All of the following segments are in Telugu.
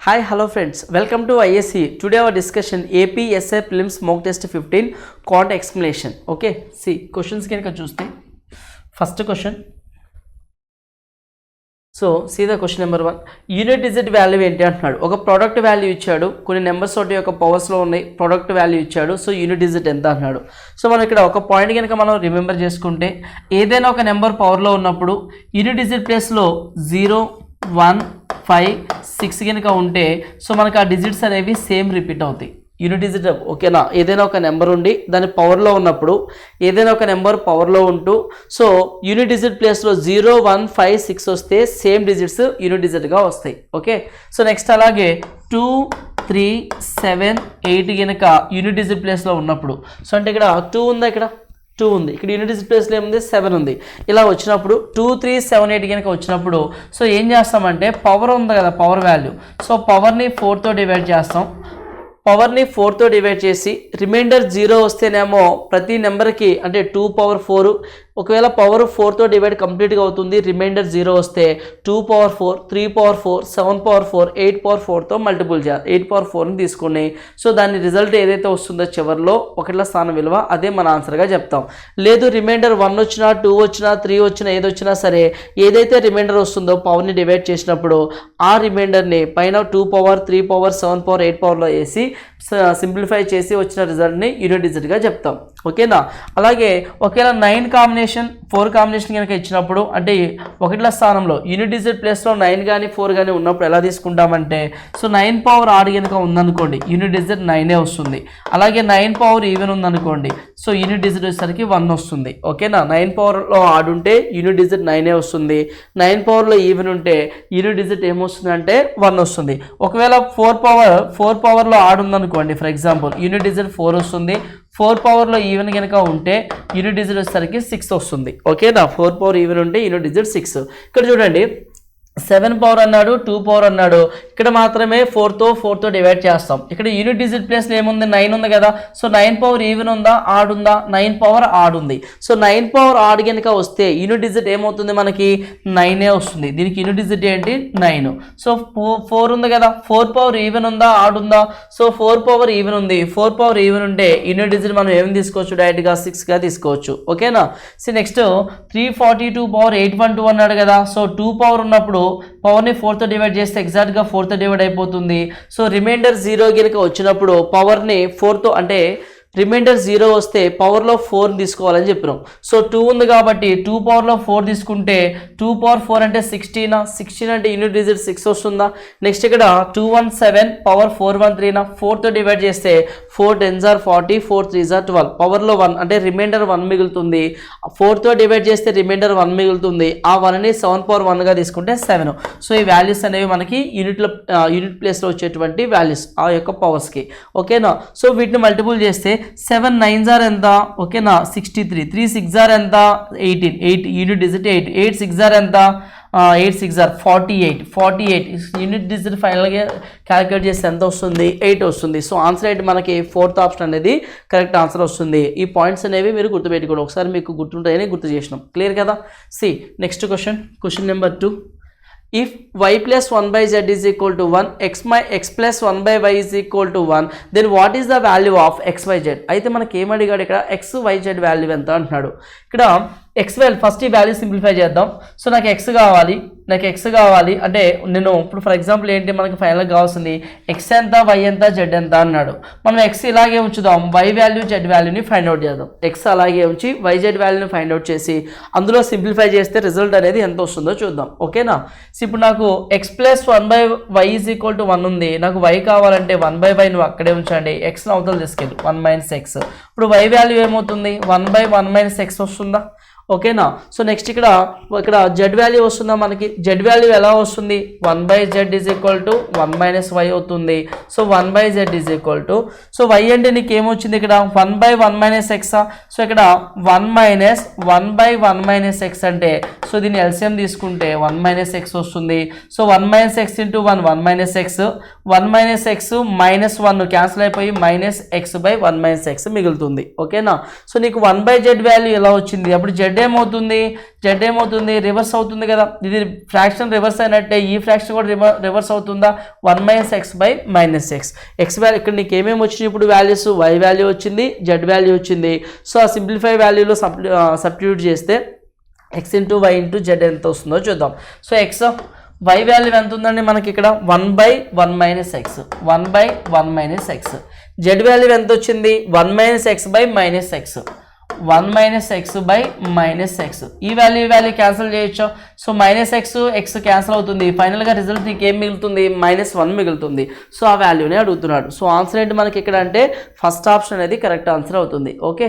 Hi, hello friends. Welcome to ISC. Today our discussion APSA Prelims Mock Test 15 Quant Explanation. Okay, see questions can చూస్తే first question. So see the question number 1. Unit digit value ఏంటి అంటున్నాడు. ఒక ప్రోడక్ట్ వాల్యూ ఇచ్చాడు, కొన్ని నెంబర్స్ తోటి యొక్క పవర్స్లో ఉన్నాయి, ప్రోడక్ట్ వాల్యూ ఇచ్చాడు. సో యూనిట్ డిజిట్ ఎంత అంటున్నాడు. సో మనం ఇక్కడ ఒక పాయింట్ కనుక మనం రిమెంబర్ చేసుకుంటే, ఏదైనా ఒక నెంబర్ పవర్లో ఉన్నప్పుడు యూనిట్ డిజిట్ ప్లేస్లో 0, 1, 5, 6 కనుక ఉంటే సో మనకు ఆ డిజిట్స్ అనేవి సేమ్ రిపీట్ అవుతాయి. యూనిట్ డిజిట్ ఓకేనా, ఏదైనా ఒక నెంబర్ ఉండి దాని పవర్లో ఉన్నప్పుడు, ఏదైనా ఒక నెంబర్ పవర్లో ఉంటూ సో యూనిట్ డిజిట్ ప్లేస్లో 0, 1, 5, 6 వస్తే సేమ్ డిజిట్స్ యూనిట్ డిజిట్గా వస్తాయి. ఓకే, సో నెక్స్ట్ అలాగే 2, 3, 7, 8 కనుక యూనిట్ డిజిట్ ప్లేస్లో ఉన్నప్పుడు, సో అంటే ఇక్కడ 2 ఉందా, ఇక్కడ 2 ఉంది, ఇక్కడ యూనిట్ డిజిట్ ప్లేస్లో ఏముంది 7 ఉంది. ఇలా వచ్చినప్పుడు 2, 3, 7, 8 కనుక వచ్చినప్పుడు సో ఏం చేస్తామంటే పవర్ ఉంది కదా, పవర్ వాల్యూ, సో పవర్ని 4తో డివైడ్ చేస్తాం. పవర్ని 4తో డివైడ్ చేసి రిమైండర్ 0 వస్తేనేమో ప్రతి నెంబర్కి అంటే 2 పవర్ 4, ఒకవేళ పవర్ 4తో డివైడ్ కంప్లీట్గా అవుతుంది, రిమైండర్ 0 వస్తే 2 పవర్ 4, 3 పవర్ 4, 7 పవర్ 4, 8 పవర్ 4తో మల్టిపుల్ చేయాలి. 8 పవర్ 4ని తీసుకుని సో దాని రిజల్ట్ ఏదైతే వస్తుందో చివరిలో ఒకట్ల స్థానం విలువ అదే మన ఆన్సర్గా చెప్తాం. లేదు రిమైండర్ 1 వచ్చినా 2 వచ్చినా 3 వచ్చినా ఏదొచ్చినా సరే, ఏదైతే రిమైండర్ వస్తుందో పవర్ని డివైడ్ చేసినప్పుడు ఆ రిమైండర్ని పైన 2 పవర్ 3 పవర్ 7 పవర్ 8 పవర్లో వేసి సింప్లిఫై చేసి వచ్చిన రిజల్ట్ని యూనిట్ డిజిట్గా చెప్తాం. ఓకేనా, అలాగే ఒకవేళ 9 కాంబినేషన్ 4 కాంబినేషన్ కనుక ఇచ్చినప్పుడు అంటే ఒకట్ల స్థానంలో యూనిట్ డిజిట్ ప్లేస్లో 9 కానీ 4 కానీ ఉన్నప్పుడు ఎలా తీసుకుంటామంటే సో 9 పవర్ ఆడ్ కనుక ఉందనుకోండి యూనిట్ డిజిట్ 9 వస్తుంది. అలాగే 9 పవర్ ఈవెన్ ఉందనుకోండి సో యూనిట్ డిజిట్ వచ్చేసరికి 1 వస్తుంది. ఓకేనా, 9 పవర్లో ఆడ్ ఉంటే యూనిట్ డిజిట్ 9 వస్తుంది, 9 పవర్లో ఈవెన్ ఉంటే యూనిట్ డిజిట్ ఏమొస్తుంది అంటే 1 వస్తుంది. ఒకవేళ 4 పవర్లో ఆడ్ ఉందనుకోండి, ఫర్ ఎగ్జాంపుల్ యూనిట్ డిజిట్ 4 వస్తుంది, 4 పవర్లో ఈవెన్ కనుక ఉంటే యూనిట్ డిజిట్ వచ్చేసరికి 6 వస్తుంది. ఓకేనా, 4 పవర్ ఈవెన్ ఉంటే యూనిట్ డిజిట్ 6. ఇక్కడ చూడండి 7 పవర్ అన్నాడు, 2 పవర్ అన్నాడు, ఇక్కడ మాత్రమే 4తో డివైడ్ చేస్తాం. ఇక్కడ యూనిట్ డిజిట్ ప్లేస్లో ఏముంది 9 ఉంది కదా, సో 9 పవర్ ఈవెన్ ఉందా ఆడ్ ఉందా, 9 పవర్ ఆడ్ ఉంది. సో 9 పవర్ ఆడ్ కనుక వస్తే యూనిట్ డిజిట్ ఏమవుతుంది మనకి 9 వస్తుంది. దీనికి యూనిట్ డిజిట్ ఏంటి 9. సో 4 ఉంది కదా, 4 పవర్ ఈవెన్ ఉందా ఆడ్ ఉందా, సో 4 పవర్ ఈవెన్ ఉంది. 4 పవర్ ఈవెన్ ఉంటే యూనిట్ డిజిట్ మనం ఏమి తీసుకోవచ్చు, డైరెక్ట్గా 6గా తీసుకోవచ్చు. ఓకేనా, సో నెక్స్ట్ 342 పవర్ 812 అన్నాడు కదా, సో 2 పవర్ ఉన్నప్పుడు పవర్ని 4తో డివైడ్ చేస్తే ఎగ్జాక్ట్గా 4తో డివైడ్ అయిపోతుంది. సో రిమైండర్ 0 కనుక వచ్చినప్పుడు పవర్ని 4తో అంటే రిమైండర్ 0 వస్తే పవర్లో 4 తీసుకోవాలని చెప్పినాం. సో 2 ఉంది కాబట్టి 2 పవర్లో 4 తీసుకుంటే 2 పవర్ 4 అంటే 16 అంటే యూనిట్ డిజిట్ 6 వస్తుందా. నెక్స్ట్ ఇక్కడ 217 పవర్ 413 4తో డివైడ్ చేస్తే 4 10s are 40, 4 3s are 12, పవర్లో 1 అంటే రిమైండర్ 1 మిగులుతుంది. 4తో డివైడ్ చేస్తే రిమైండర్ 1 మిగులుతుంది, ఆ 1ని 7 పవర్ 1గా తీసుకుంటే 7. సో ఈ వాల్యూస్ అనేవి మనకి యూనిట్ ప్లేస్లో వచ్చేటువంటి వాల్యూస్ ఆ యొక్క పవర్స్కి. ఓకేనా, సో వీటిని మల్టిపుల్ చేస్తే 7 9s are ఎంత, ఓకేనా 63, 3 6s are ఎంత 18, 8 యూనిట్ డిజిట్ 8, 8 6s are ఎంత 8 6s are 48 యూనిట్ డిజిట్ ఫైనల్గా క్యాలిక్యులేట్ చేస్తే ఎంత వస్తుంది 8 వస్తుంది. సో ఆన్సర్ అయితే మనకి 4th ఆప్షన్ అనేది కరెక్ట్ ఆన్సర్ వస్తుంది. ఈ పాయింట్స్ అనేవి మీరు గుర్తుపెట్టుకోండి, ఒకసారి మీకు గుర్తుంటాయని గుర్తు చేసినాం. క్లియర్ కదా. See next question number 2. If y plus 1 by z is equal to 1, x plus 1 by y is equal to 1, then what is the value of x, y, z? అయితే మనకి ఏం అడిగాడు ఇక్కడ x, y, z వాల్యూ ఎంత అంటున్నాడు. ఇక్కడ x వాల్యూ ఫస్ట్ ఈ వాల్యూ సింప్లిఫై చేద్దాం. సో నాకు x కావాలి అంటే నేను ఇప్పుడు ఫర్ ఎగ్జాంపుల్ ఏంటి మనకి ఫైనల్గా కావాల్సింది x ఎంత, y ఎంత, z ఎంత అన్నాడు. మనం x ఇలాగే ఉంచుదాం, y వాల్యూ z వాల్యూని ఫైండ్ అవుట్ చేద్దాం. x అలాగే ఉంచి y z వాల్యూని ఫైండ్ అవుట్ చేసి అందులో సింప్లిఫై చేస్తే రిజల్ట్ అనేది ఎంత వస్తుందో చూద్దాం. ఓకేనా, సో ఇప్పుడు నాకు x plus 1 by y is equal to 1 ఉంది, నాకు y కావాలంటే 1 by y నువ్వు అక్కడే ఉంచండి, x అవతల తీసుకెళ్ళి 1 minus x. ఇప్పుడు y వాల్యూ ఏమవుతుంది 1 by 1 minus x వస్తుందా. ఓకేనా, సో నెక్స్ట్ ఇక్కడ z వాల్యూ వస్తుందా మనకి. z వాల్యూ ఎలా వస్తుంది 1 by z is equal to 1 minus y అవుతుంది. So 1 by z is equal to so y అంటే నీకు ఏమొచ్చింది ఇక్కడ 1 by 1 minus x. సో ఇక్కడ 1-1/1 - x సో దీన్ని ఎల్సిఎం తీసుకుంటే 1 - x వస్తుంది. So 1 - x × 1 - x 1 - x -1 cancel అయిపోయి -x/1 - x మిగులుతుంది. ఓకేనా. సో నీకు 1/z వాల్యూ ఎలా వచ్చింది, అప్పుడు z ఏమవుతుంది రివర్స్ అవుతుంది కదా, ఇది ఫ్రాక్షన్ రివర్స్ అయినట్టే ఈ ఫ్రాక్షన్ కూడా రివర్స్ అవుతుందా, 1 - x/-x. x వాల్యూ ఇక్కడ నీకు ఏమేమి వచ్చినాయి ఇప్పుడు వాల్యూస్, y వాల్యూ వచ్చింది, z వాల్యూ వచ్చింది. సో ఆ సింప్లిఫై వాల్యూలో సబ్స్టిట్యూట్ చేస్తే x × y × z ఎంత వస్తుందో చూద్దాం. సో y వాల్యూ ఎంత ఉందండి మనకి ఇక్కడ 1/1 - x 1/1 - x. z వాల్యూ ఎంత వచ్చింది 1 - x/-x 1 - x/-x. ఈ వాల్యూ క్యాన్సిల్ చేయొచ్చు. సో -x క్యాన్సిల్ అవుతుంది. ఫైనల్గా రిజల్ట్ నీకు ఏం మిగులుతుంది -1 మిగులుతుంది. సో ఆ వాల్యూనే అడుగుతున్నాడు. సో ఆన్సర్ ఏంటి మనకి ఇక్కడ అంటే ఫస్ట్ ఆప్షన్ అనేది కరెక్ట్ ఆన్సర్ అవుతుంది. Okay.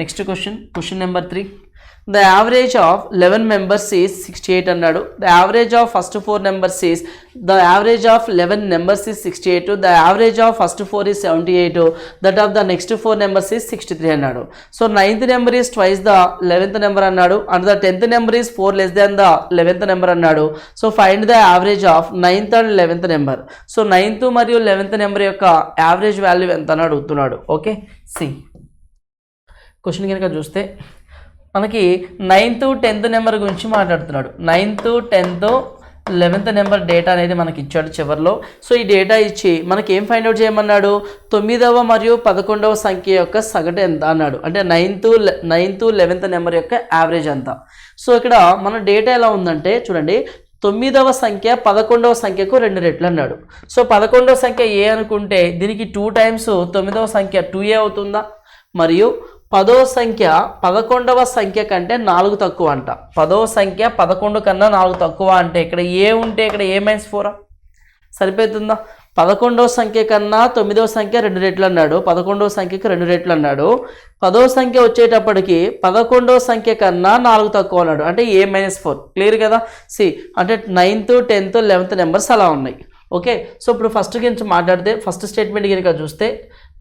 Next question number 3. The average of 11 members is 68 అన్నాడు. The average of first 4 numbers is the average of 11 numbers is 68. The average of first 4 is 78. That of the next 4 numbers is 63 అన్నాడు. So 9th number is twice the 11th number అన్నాడు and the 10th number is 4 less than the 11th number అన్నాడు. So find the average of 9th and 11th number. So 9th మరియు 11th number యొక్క యావరేజ్ వాల్యూ ఎంత అని అడుగుతున్నాడు. ఓకే. క్వశ్చన్ కనుక చూస్తే మనకి 9th 10th నెంబర్ గురించి మాట్లాడుతున్నాడు. 9th 10th 11th number data అనేది మనకి ఇచ్చాడు చివరిలో. సో ఈ డేటా ఇచ్చి మనకి ఏం ఫైండ్ అవుట్ చేయమన్నాడు, 9వ మరియు 11వ సంఖ్య యొక్క సగటు ఎంత అన్నాడు. అంటే 9th 11th నెంబర్ యొక్క యావరేజ్ ఎంత. సో ఇక్కడ మన డేటా ఎలా ఉందంటే చూడండి, 9వ సంఖ్య 11వ సంఖ్యకు 2 రెట్లు అన్నాడు. సో 11వ సంఖ్య ఏ అనుకుంటే దీనికి 2 టైమ్స్ 9వ సంఖ్య 2a అవుతుందా, మరియు 10వ సంఖ్య 11వ సంఖ్య కంటే 4 తక్కువ అంట. 10వ సంఖ్య 11 కన్నా 4 తక్కువ అంటే ఇక్కడ ఏ ఉంటే ఇక్కడ a - 4 సరిపోతుందా. 11వ సంఖ్య కన్నా 9వ సంఖ్య 2 రెట్లు అన్నాడు, 11వ సంఖ్యకి 2 రెట్లు అన్నాడు. 10వ సంఖ్య వచ్చేటప్పటికి 11వ సంఖ్య కన్నా 4 తక్కువ అన్నాడు, అంటే a - 4. క్లియర్ కదా. అంటే 9th 10th 11th నెంబర్స్ అలా ఉన్నాయి. ఓకే. సో ఇప్పుడు ఫస్ట్ గురించి మాట్లాడితే ఫస్ట్ స్టేట్మెంట్ కనుక చూస్తే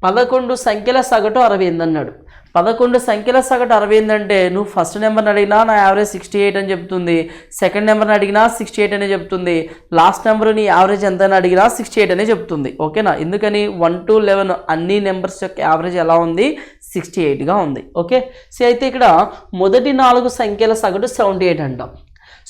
11 సంఖ్యల సగటు 60 అన్నాడు. 11 సంఖ్యల సగటు 60 అంటే నువ్వు ఫస్ట్ నెంబర్ని అడిగినా నా యావరేజ్ 68 అని చెప్తుంది, సెకండ్ నెంబర్ని అడిగినా 68 అనే చెప్తుంది, లాస్ట్ నెంబర్ నీ యావరేజ్ ఎంత అని అడిగినా 68 అనే చెప్తుంది. ఓకేనా. ఎందుకని 1 to 11 అన్ని నెంబర్స్ యొక్క యావరేజ్ ఎలా ఉంది 68గా ఉంది. ఓకే. అయితే ఇక్కడ మొదటి 4 సంఖ్యల సగటు 78 అంటాం.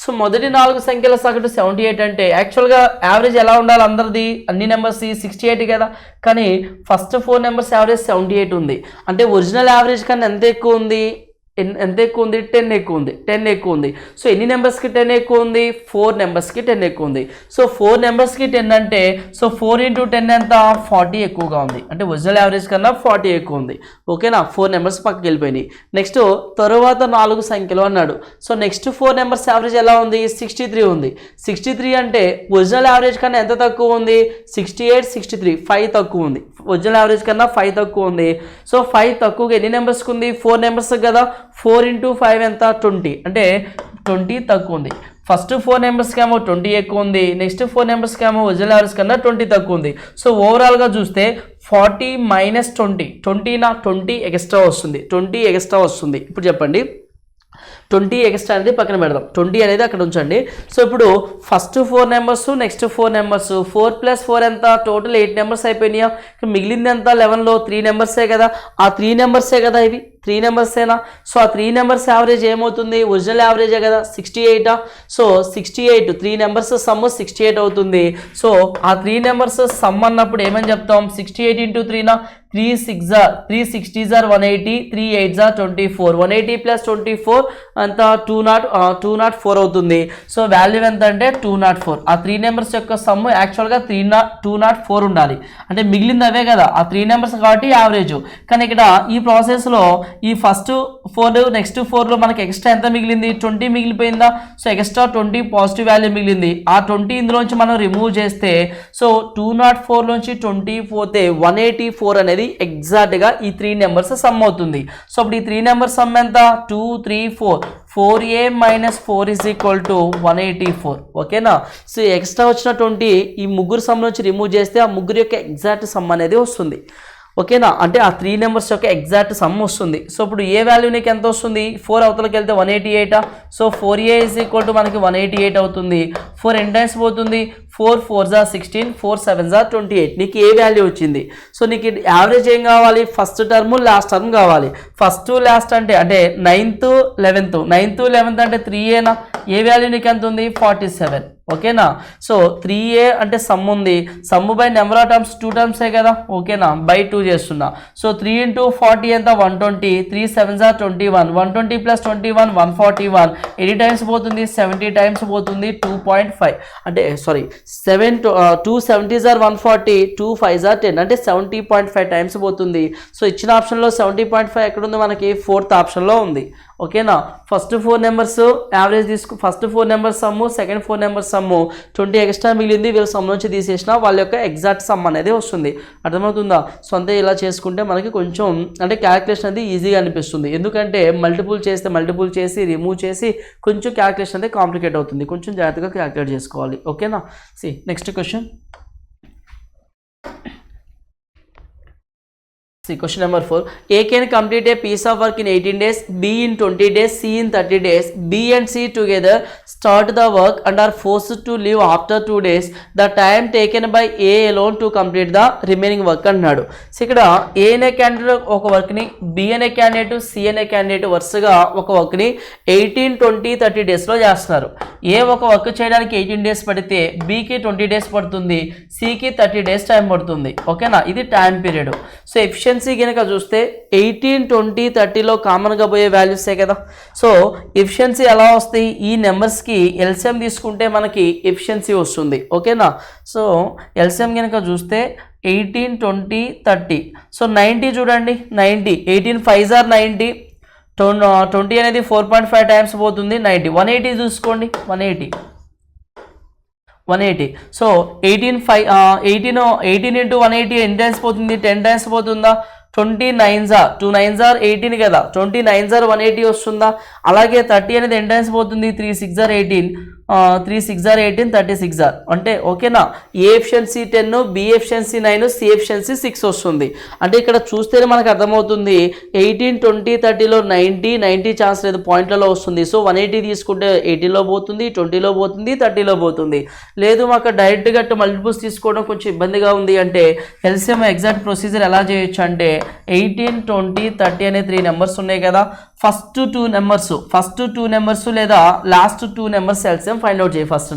సో మొదటి 4 సంఖ్యల సగటు 78 అంటే యాక్చువల్గా యావరేజ్ ఎలా ఉండాలి అందరిది, అన్ని నెంబర్స్ 68 కదా, కానీ ఫస్ట్ 4 నెంబర్స్ యావరేజ్ 78 ఉంది. అంటే ఒరిజినల్ యావరేజ్ కన్నా ఎంత ఎక్కువ ఉంది, 10 ఎక్కువ ఉంది. సో ఎన్ని నెంబర్స్కి 10 ఎక్కువ ఉంది, 4 నెంబర్స్కి 10 ఎక్కువ ఉంది. సో 4 నెంబర్స్కి 10 అంటే సో 4 × 10 ఎంత 40 ఎక్కువగా ఉంది, అంటే ఒరిజినల్ యావరేజ్ కన్నా 40 ఎక్కువ ఉంది. ఓకేనా. 4 నెంబర్స్ పక్కకి వెళ్ళిపోయినాయి. నెక్స్ట్ తరువాత 4 సంఖ్యలు అన్నాడు. సో నెక్స్ట్ 4 నెంబర్స్ యావరేజ్ ఎలా ఉంది 63 ఉంది. 63 అంటే ఒరిజినల్ యావరేజ్ కన్నా ఎంత తక్కువ ఉంది 68 63 5 తక్కువ ఉంది, ఒరిజినల్ యావరేజ్ కన్నా 5 తక్కువ ఉంది. సో 5 తక్కువగా ఎన్ని నెంబర్స్కి ఉంది 4 నెంబర్స్ కదా, 4 × 5 ఎంత 20, అంటే 20 తక్కువ ఉంది. ఫస్ట్ 4 నెంబర్స్కి ఏమో 20 ఎక్కువ ఉంది, నెక్స్ట్ 4 నెంబర్స్కి ఏమో ఒరిజినల్ యావరేజ్ కన్నా 20 తక్కువ ఉంది. సో ఓవరాల్గా చూస్తే 40 - 20 నా 20 ఎక్స్ట్రా వస్తుంది. ఇప్పుడు చెప్పండి 20 ఎక్స్ట్రా అనేది పక్కన పెడదాం, 20 అనేది అక్కడ ఉంచండి. సో ఇప్పుడు ఫస్ట్ 4 నెంబర్స్ నెక్స్ట్ 4 నెంబర్స్ 4 + 4 ఎంత టోటల్ 8 నెంబర్స్ అయిపోయినాయా. మిగిలింది ఎంత 11లో 3 నెంబర్సే కదా, ఆ 3 నెంబర్సే కదా ఇవి 3 నెంబర్సేనా. సో ఆ 3 నెంబర్స్ యావరేజ్ ఏమవుతుంది ఒరిజినల్ యావరేజే కదా 68. సో 68 3 నెంబర్స్ సమ్ 68 అవుతుంది. సో ఆ 3 నెంబర్స్ సమ్ అన్నప్పుడు ఏమని చెప్తాం 68 × 3 నా 3 60s are 180, 3 8s are 24, 180 + 24 అంత 204 అవుతుంది. సో వాల్యూ ఎంత అంటే 204. ఆ 3 నెంబర్స్ యొక్క సమ్ యాక్చువల్గా 204 ఉండాలి, అంటే మిగిలింది అవే కదా ఆ 3 నెంబర్స్ కాబట్టి యావరేజ్. కానీ ఇక్కడ ఈ ప్రాసెస్లో ఈ ఫస్ట్ 4 నెక్స్ట్ 4లో మనకి ఎక్స్ట్రా ఎంత మిగిలింది 20 మిగిలిపోయిందా. సో ఎక్స్ట్రా 20 పాజిటివ్ వాల్యూ మిగిలింది. ఆ 20 ఇందులోంచి మనం రిమూవ్ చేస్తే సో 204లోంచి 20 పోతే 184 అనేది ఎగ్జాక్ట్గా ఈ 3 నెంబర్స్ సమ్ అవుతుంది. సో అప్పుడు ఈ 3 నెంబర్స్ సమ్ ఎంత 2 3 4 4a - 4 = 184. ఓకేనా. సో ఎక్స్ట్రా వచ్చిన 20 ఈ ముగ్గురు సమ్ నుంచి రిమూవ్ చేస్తే ఆ ముగ్గురు యొక్క ఎగ్జాక్ట్ సమ్ అనేది వస్తుంది. ఓకేనా, అంటే ఆ 3 నెంబర్స్ యొక్క ఎగ్జాక్ట్ సమ్ వస్తుంది. సో ఇప్పుడు ఏ వాల్యూ నీకు ఎంత వస్తుంది, 4 అవతలకి వెళ్తే 188. So 4a is equal to మనకి 188 అవుతుంది. 4 ఎన్ని టైమ్స్ పోతుంది, 4 4s are 16, 4 7s are 28. నీకు ఏ వాల్యూ వచ్చింది. సో నీకు యావరేజ్ ఏం కావాలి, ఫస్ట్ టర్మ్ లాస్ట్ టర్మ్ కావాలి. ఫస్ట్ లాస్ట్ అంటే 9th 11th అంటే 3a. ఏ వాల్యూ నీకు ఎంత ఉంది, 47. ఓకేనా, సో 3a అంటే సమ్ ఉంది, sum by number of terms 2 టర్మ్సే కదా. ఓకేనా, బై 2 చేస్తున్నా. సో 3 into 40 ఎంత, 120. 3 7s are 21. 120 plus 21 141. ఎన్ని టైమ్స్ పోతుంది, 70 టైమ్స్ పోతుంది. 2.5 అంటే sorry 2 70s are 140, 2 5s are 10 అంటే 70.5 టైమ్స్ పోతుంది. సో ఇచ్చిన ఆప్షన్లో 70.5 ఎక్కడ ఉంది మనకి, 4th ఆప్షన్లో ఉంది. ఓకేనా, ఫస్ట్ 4 నెంబర్స్ యావరేజ్ తీసుకు, first 4 numbers sum, second 4 numbers sum, 20 extra మిగిలింది, వీళ్ళ సమ్ నుంచి తీసేసిన వాళ్ళ యొక్క ఎగ్జాక్ట్ సమ్ అనేది వస్తుంది. అర్థమవుతుందా. సో అంతే, ఇలా చేసుకుంటే మనకి కొంచెం అంటే క్యాలిక్యులేషన్ అనేది ఈజీగా అనిపిస్తుంది. ఎందుకంటే మల్టిపుల్ చేసి రిమూవ్ చేసి కొంచెం క్యాలిక్యులేషన్ అనేది కాంప్లికేట్ అవుతుంది. కొంచెం జాగ్రత్తగా క్యాలిక్యులేట్ చేసుకోవాలి. ఓకేనా, see next question. See, question number 4. A can complete a piece of work in 18 days, B in 20 days, C in 30 days. B and C together start the work and are forced to leave after 2 days. The time taken by A alone to complete the remaining work అన్నాడు. సో ఇక్కడ A అనే క్యాండిడేట్ ఒక వర్క్ని, B అనే క్యాండిడేట్, C అనే క్యాండిడేట్ వరుసగా ఒక వర్క్ని 18, 20, 30 డేస్లో చేస్తున్నారు. A ఒక వర్క్ చేయడానికి 18 డేస్ పడితే Bకి 20 డేస్ పడుతుంది, Cకి 30 డేస్ టైం పడుతుంది. ఓకేనా, ఇది టైం పీరియడ్. సో ఎఫిషియన్సీ కనుక చూస్తే 18, 20, 30లో కామన్గా పోయే వాల్యూసే కదా. సో ఎఫిషియన్సీ ఎలా వస్తాయి, ఈ నెంబర్స్కి ఎల్సిఎం తీసుకుంటే మనకి ఎఫిషియన్సీ వస్తుంది. ఓకేనా, సో ఎల్సిఎం కనుక చూస్తే 18, 20, 30. సో 90 చూడండి, 90. 18 5s are 90. 20 అనేది 4.5 టైమ్స్ పోతుంది, 90. 180 చూసుకోండి, 180. సో 18 into 180 ఎన్ని టైమ్స్ పోతుంది, 10 టైమ్స్ పోతుందా. 20 9s are 2 9s are 18 కదా, 20 9s are 180 వస్తుందా. అలాగే 30 అనేది ఎన్ని టైమ్స్ పోతుంది, 3 6s are 18. 3 6s are 18, 36 are అంటే ఓకేనా. A efficiency 10, B efficiency 9, C efficiency 6 వస్తుంది. అంటే ఇక్కడ చూస్తేనే మనకు అర్థమవుతుంది 18, 20, 30లో 90 ఛాన్స్ లేదు, పాయింట్లలో వస్తుంది. సో 180 తీసుకుంటే 18లో పోతుంది, 20లో పోతుంది, 30లో పోతుంది. లేదు మాకు డైరెక్ట్గా మల్టిపుల్స్ తీసుకోవడం కొంచెం ఇబ్బందిగా ఉంది అంటే ఎల్సిఎం ఎగ్జాక్ట్ ప్రొసీజర్ ఎలా చేయొచ్చు అంటే 18, 20, 30 అనే 3 నెంబర్స్ ఉన్నాయి కదా. ఫస్ట్ 2 నెంబర్స్ లేదా last 2 numbers LCM find out చేయి ఫస్ట్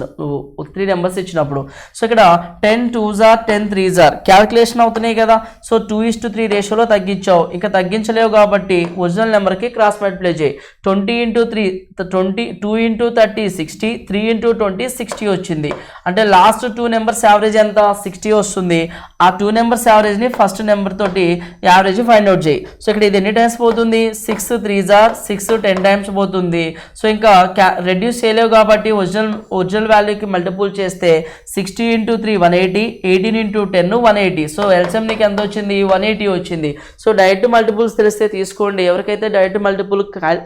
3 నెంబర్స్ ఇచ్చినప్పుడు. సో ఇక్కడ 10 2s are 10 3s are calculation అవుతున్నాయి కదా. సో 2:3 రేషియోలో తగ్గించావు, ఇంకా తగ్గించలేవు కాబట్టి ఒరిజినల్ నెంబర్కి క్రాస్ మల్టిప్లై చేయి. 20 into 3 20, 2 into 30 60, 3 into 20 60 వచ్చింది. అంటే లాస్ట్ 2 నెంబర్స్ యావరేజ్ ఎంత, 60 వస్తుంది. ఆ 2 నెంబర్స్ యావరేజ్ని ఫస్ట్ నెంబర్ తోటి యావరేజ్ ఫైండ్ అవుట్ చేయి. సో ఇక్కడ ఇది ఎన్ని టైమ్స్ పోతుంది, 6 3s are 6 10 టైమ్స్ పోతుంది. సో ఇంకా రెడ్యూస్ చేయలేవు కాబట్టి ఒరిజినల్ వాల్యూకి మల్టిపుల్ చేస్తే 60 into 3 180, 18 into 10 180. సో ఎల్సిఎం నీకు ఎంత వచ్చింది, 180 వచ్చింది. సో డైరెక్ట్ మల్టిపుల్స్ తెలిస్తే తీసుకోండి. ఎవరికైతే డైరెక్ట్ మల్టిపుల్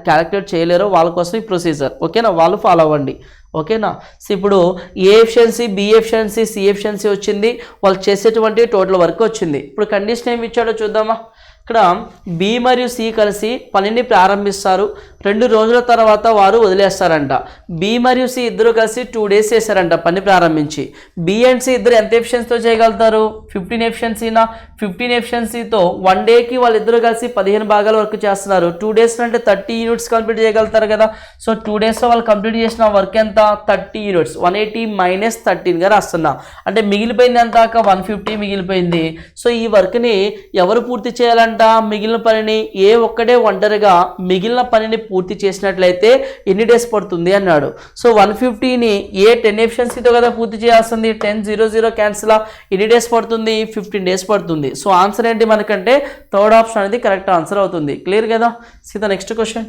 క్యాలిక్యులేట్ చేయలేరో వాళ్ళ కోసం ఈ ప్రొసీజర్. ఓకేనా, వాళ్ళు ఫాలో అవ్వండి. ఓకేనా, సో ఇప్పుడు A efficiency, B efficiency, C efficiency వచ్చింది, వాళ్ళు చేసేటువంటి టోటల్ వర్క్ వచ్చింది. ఇప్పుడు కండిషన్ ఏమి ఇచ్చాడో చూద్దామా. ఇక్కడ బి మరియు సి కలిసి పనిని ప్రారంభిస్తారు, 2 రోజుల తర్వాత వారు వదిలేస్తారంట. బి మరియు సి ఇద్దరు కలిసి 2 days చేశారంట పని ప్రారంభించి. బి అండ్ సి ఇద్దరు ఎంత ఎఫిషియన్సీతో చేయగలుగుతారు, 15 ఎఫిషియన్సీనా. 15 ఎఫిషియన్సీతో 1 dayకి వాళ్ళిద్దరు కలిసి 15 భాగాల వర్క్ చేస్తున్నారు. 2 days అంటే 30 యూనిట్స్ కంప్లీట్ చేయగలుగుతారు కదా. సో 2 daysలో వాళ్ళు కంప్లీట్ చేసిన వర్క్ ఎంత, 30 యూనిట్స్. 180 - 13గా రాస్తున్నా. అంటే మిగిలిపోయింది ఎంత, 150 మిగిలిపోయింది. సో ఈ వర్క్ని ఎవరు పూర్తి చేయాలంట, మిగిలిన పనిని ఏ ఒక్కడే ఒంటరిగా మిగిలిన పనిని పూర్తి చేసినట్లయితే ఎన్ని డేస్ పడుతుంది అన్నాడు. సో 150ని ఏ 10 ఎఫిషియన్సీతో కదా పూర్తి చేయాల్సింది, 10 0 0 క్యాన్సిల్. ఎన్ని డేస్ పడుతుంది, 15 డేస్ పడుతుంది. సో ఆన్సర్ ఏంటి మనకంటే థర్డ్ ఆప్షన్ అనేది కరెక్ట్ ఆన్సర్ అవుతుంది. క్లియర్ కదా. See the next question.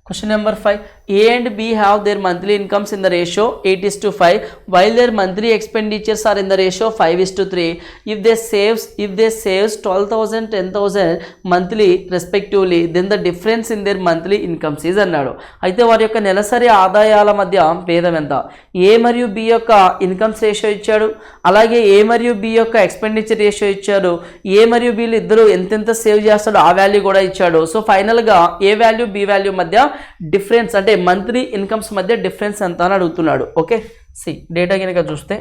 Question number 5. A and B have their monthly incomes in the ratio 8:5, while their monthly expenditures are in the ratio 5:3. If they saves 12,000, 10,000 monthly respectively, then the difference in their monthly incomes is అన్నాడు. అయితే వారి యొక్క నెలసరి ఆదాయాల మధ్య భేదం ఎంత? ఏ మరియు బి యొక్క ఇన్కమ్స్ రేషియో ఇచ్చాడు, అలాగే ఏ మరియు బి యొక్క ఎక్స్పెండిచర్ రేషియో ఇచ్చాడు, ఏ మరియు బిలు ఇద్దరు ఎంతెంత సేవ్ చేస్తాడో ఆ వాల్యూ కూడా ఇచ్చాడు. సో ఫైనల్గా ఏ వాల్యూ బి వాల్యూ మధ్య డిఫరెన్స్ అంటే మంత్లీ ఇన్కమ్స్ మధ్య డిఫరెన్స్ ఎంత అని అడుగుతున్నాడు. ఓకే, సి డేటా కనుక చూస్తే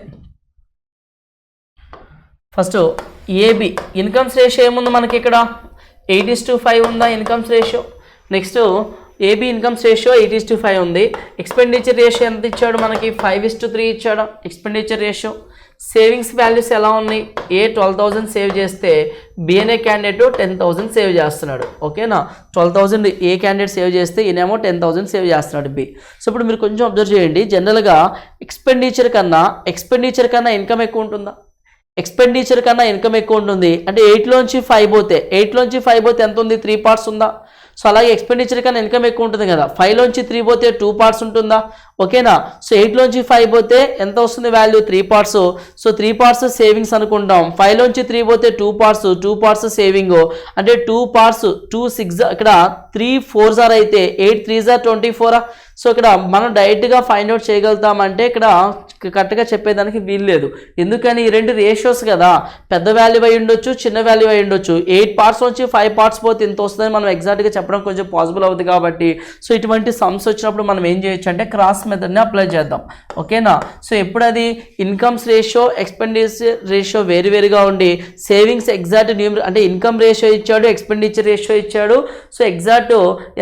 ఫస్ట్ ఏబి ఇన్కమ్స్ రేషియో ఏముంది మనకి ఇక్కడ 8:5 ఉందా incomes ratio. Next AB incomes ratio 8:5 ఉంది. ఎక్స్పెండిచర్ రేషియో ఎంత ఇచ్చాడు మనకి 5:3 ఇచ్చాడు ఎక్స్పెండిచర్ రేషియో. సేవింగ్స్ వాల్యూస్ ఎలా ఉన్నాయి? ఏ 12,000 సేవ్ చేస్తే బి అనే క్యాండిడేట్ 10,000 సేవ్ చేస్తున్నాడు. ఓకేనా, 12,000 ఏ క్యాండిడేట్ సేవ్ చేస్తే ఈయనేమో 10,000 సేవ్ చేస్తున్నాడు బి. సో ఇప్పుడు మీరు కొంచెం అబ్జర్వ్ చేయండి, జనరల్గా ఎక్స్పెండిచర్ కన్నా ఇన్కమ్ ఎక్కువ ఉంటుందా? ఎక్స్పెండిచర్ కన్నా ఇన్కమ్ ఎక్కువ ఉంటుంది. అంటే 8లోంచి 5 పోతే ఎంత ఉంది? 3 పార్ట్స్ ఉందా? సో అలాగే ఎక్స్పెండిచర్ కన్నా ఇన్కమ్ ఎక్కువ ఉంటుంది కదా, 5లోంచి 3 పోతే 2 పార్ట్స్ ఉంటుందా? ఓకేనా, సో 8లోంచి 5 పోతే ఎంత వస్తుంది value? 3 parts. So 3 parts savings అనుకుంటాం. 5లోంచి 3 పోతే 2 పార్ట్స్ సేవింగ్. అంటే 2 పార్ట్స్ 2 6 ఇక్కడ 3 4 అయితే 8 3 24. సో ఇక్కడ మనం డైరెక్ట్గా ఫైండ్ అవుట్ చేయగలుగుతామంటే ఇక్కడ కరెక్ట్గా చెప్పేదానికి వీలు లేదు. ఎందుకని ఈ రెండు రేషియోస్ కదా, పెద్ద వాల్యూ అయి ఉండొచ్చు, చిన్న వాల్యూ అయి ఉండొచ్చు. 8 పార్ట్స్ నుంచి 5 పార్ట్స్ పోతే ఇంత వస్తుందని మనం ఎగ్జాక్ట్గా చెప్పడం కొంచెం పాసిబుల్ అవుతుంది. కాబట్టి సో ఇటువంటి సమ్స్ వచ్చినప్పుడు మనం ఏం చేయొచ్చు అంటే క్రాస్ మెథడ్ని అప్లై చేద్దాం. ఓకేనా, సో ఎప్పుడు అది ఇన్కమ్స్ రేషియో ఎక్స్పెండిచర్ రేషియో వేరువేరుగా ఉండి సేవింగ్స్ ఎగ్జాక్ట్ అంటే ఇన్కమ్ రేషియో ఇచ్చాడు, ఎక్స్పెండిచర్ రేషియో ఇచ్చాడు. సో ఎగ్జాక్ట్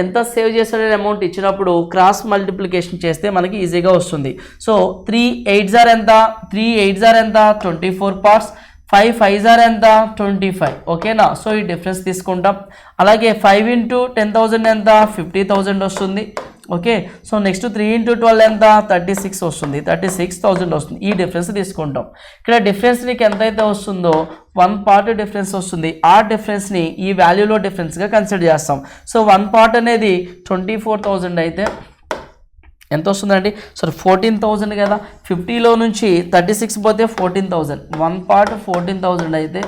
ఎంత సేవ్ చేస్తాడనే అమౌంట్ ఇచ్చినప్పుడు క్రాస్ మల్టిప్లికేషన్ చేస్తే మనకి ఈజీగా వస్తుంది. సో 3 8s ఎంత? 3 8s ఎంత? 24 పార్ట్స్. 5 5s ఎంత? 25. ఓకేనా, సో ఈ డిఫరెన్స్ తీసుకుంటాం. అలాగే 5 × 10,000 ఎంత? 50,000 వస్తుంది. ఓకే, సో నెక్స్ట్ 3 × 12 ఎంత? 36 వస్తుంది. 36,000 వస్తుంది. ఈ డిఫరెన్స్ తీసుకుంటాం. ఇక్కడ డిఫరెన్స్ నీకు ఎంతైతే వస్తుందో 1 పార్ట్ డిఫరెన్స్ వస్తుంది. ఆ డిఫరెన్స్ని ఈ వాల్యూలో డిఫరెన్స్గా కన్సిడర్ చేస్తాం. సో 1 పార్ట్ అనేది 24,000 అయితే ఎంత వస్తుందండి? సరే 14,000 కదా. 50లో నుంచి 36 పోతే 14,000. 1 పార్ట్ 14,000 అయితే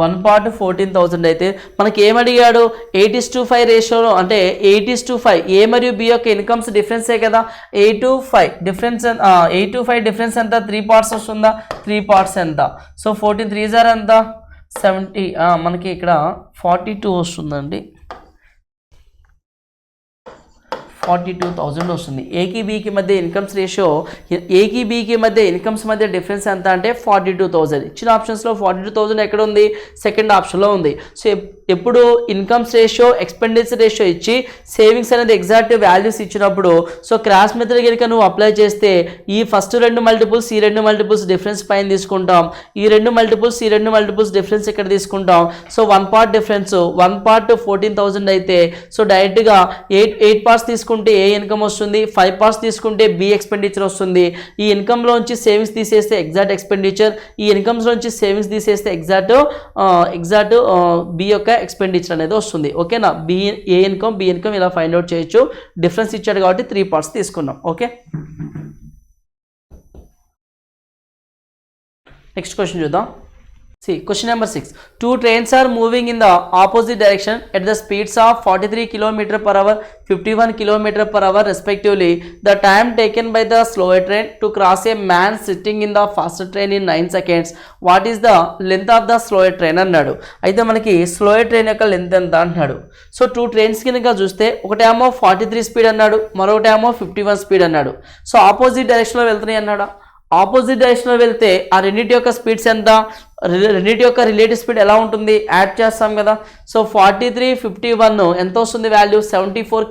1 పార్ట్ 14,000 అయితే మనకి ఏమడిగాడు? 8:5 రేషియోలో అంటే 8:5 ఏ మరియు బి యొక్క ఇన్కమ్స్ డిఫరెన్సే కదా. 8:5 డిఫరెన్స్ 8:5 డిఫరెన్స్ ఎంత? 3 పార్ట్స్ వస్తుందా? 3 పార్ట్స్ ఎంత? సో 14 3 ఎంత? 70. మనకి ఇక్కడ 42 వస్తుందండి. 42,000 వస్తుంది. ఏకి బీకి మధ్య ఇన్కమ్స్ రేషియో ఏకి బీకి మధ్య ఇన్కమ్స్ మధ్య డిఫరెన్స్ ఎంత అంటే 42,000. ఇచ్చిన ఆప్షన్స్లో 42,000 ఎక్కడ ఉంది? సెకండ్ ఆప్షన్లో ఉంది. సో ఎప్పుడు ఇన్కమ్స్ రేషియో ఎక్స్పెండిచర్ రేషియో ఇచ్చి సేవింగ్స్ అనేది ఎగ్జాక్ట్ వాల్యూస్ ఇచ్చినప్పుడు సో క్రాస్ మెథడ్ కనుక నువ్వు అప్లై చేస్తే ఈ ఫస్ట్ 2 మల్టిపుల్స్ ఈ 2 మల్టిపుల్స్ డిఫరెన్స్ పైన తీసుకుంటాం. ఈ 2 మల్టిపుల్స్ ఈ 2 మల్టిపుల్స్ డిఫరెన్స్ ఇక్కడ తీసుకుంటాం. సో 1 పార్ట్ డిఫరెన్స్ 1 పార్ట్ 14,000 అయితే సో డైరెక్ట్గా 8 పార్ట్స్ తీసుకుంటే ఏ ఇన్కమ్ వస్తుంది? 5 పార్ట్స్ తీసుకుంటే బి ఎక్స్పెండిచర్ వస్తుంది. ఈ ఇన్కమ్లోంచి సేవింగ్స్ తీసేస్తే ఎగ్జాక్ట్ ఎక్స్పెండిచర్, ఈ ఇన్కమ్స్లోంచి సేవింగ్స్ తీసేస్తే ఎగ్జాక్ట్ బి యొక్క ఎక్స్పెండిచర్ అనేది వస్తుంది. ఓకేనా, ఏ ఇన్కమ్ బి ఇన్కమ్ ఇలా ఫైండ్ అవుట్ చేయొచ్చు. డిఫరెన్స్ ఇచ్చాడు కాబట్టి 3 పార్ట్స్ తీసుకున్నాం. ఓకే, నెక్స్ట్ క్వశ్చన్ చూద్దాం. See, question number 6. 2 trains are moving in the opposite direction at the speeds of 43 km/h, 51 km/h respectively. The time taken by the slower train to cross a man sitting in the faster train in 9 seconds. What is the length of the slower train అన్నాడు. అయితే మనకి స్లోయర్ ట్రైన్ యొక్క లెంత్ ఎంత అంటున్నాడు. సో 2 ట్రైన్స్ కనుక చూస్తే ఒకటేమో 43 స్పీడ్ అన్నాడు, మరొకటేమో 51 స్పీడ్ అన్నాడు. సో ఆపోజిట్ డైరెక్షన్లో వెళ్తున్నాయి అన్నాడు. ఆపోజిట్ డైరెక్షన్లో వెళ్తే ఆ రెండింటి యొక్క స్పీడ్స్ ఎంత? రెండింటి యొక్క రిలేటివ్ స్పీడ్ ఎలా ఉంటుంది? యాడ్ చేస్తాం కదా. సో 43 51 ఎంత వస్తుంది వాల్యూ? 94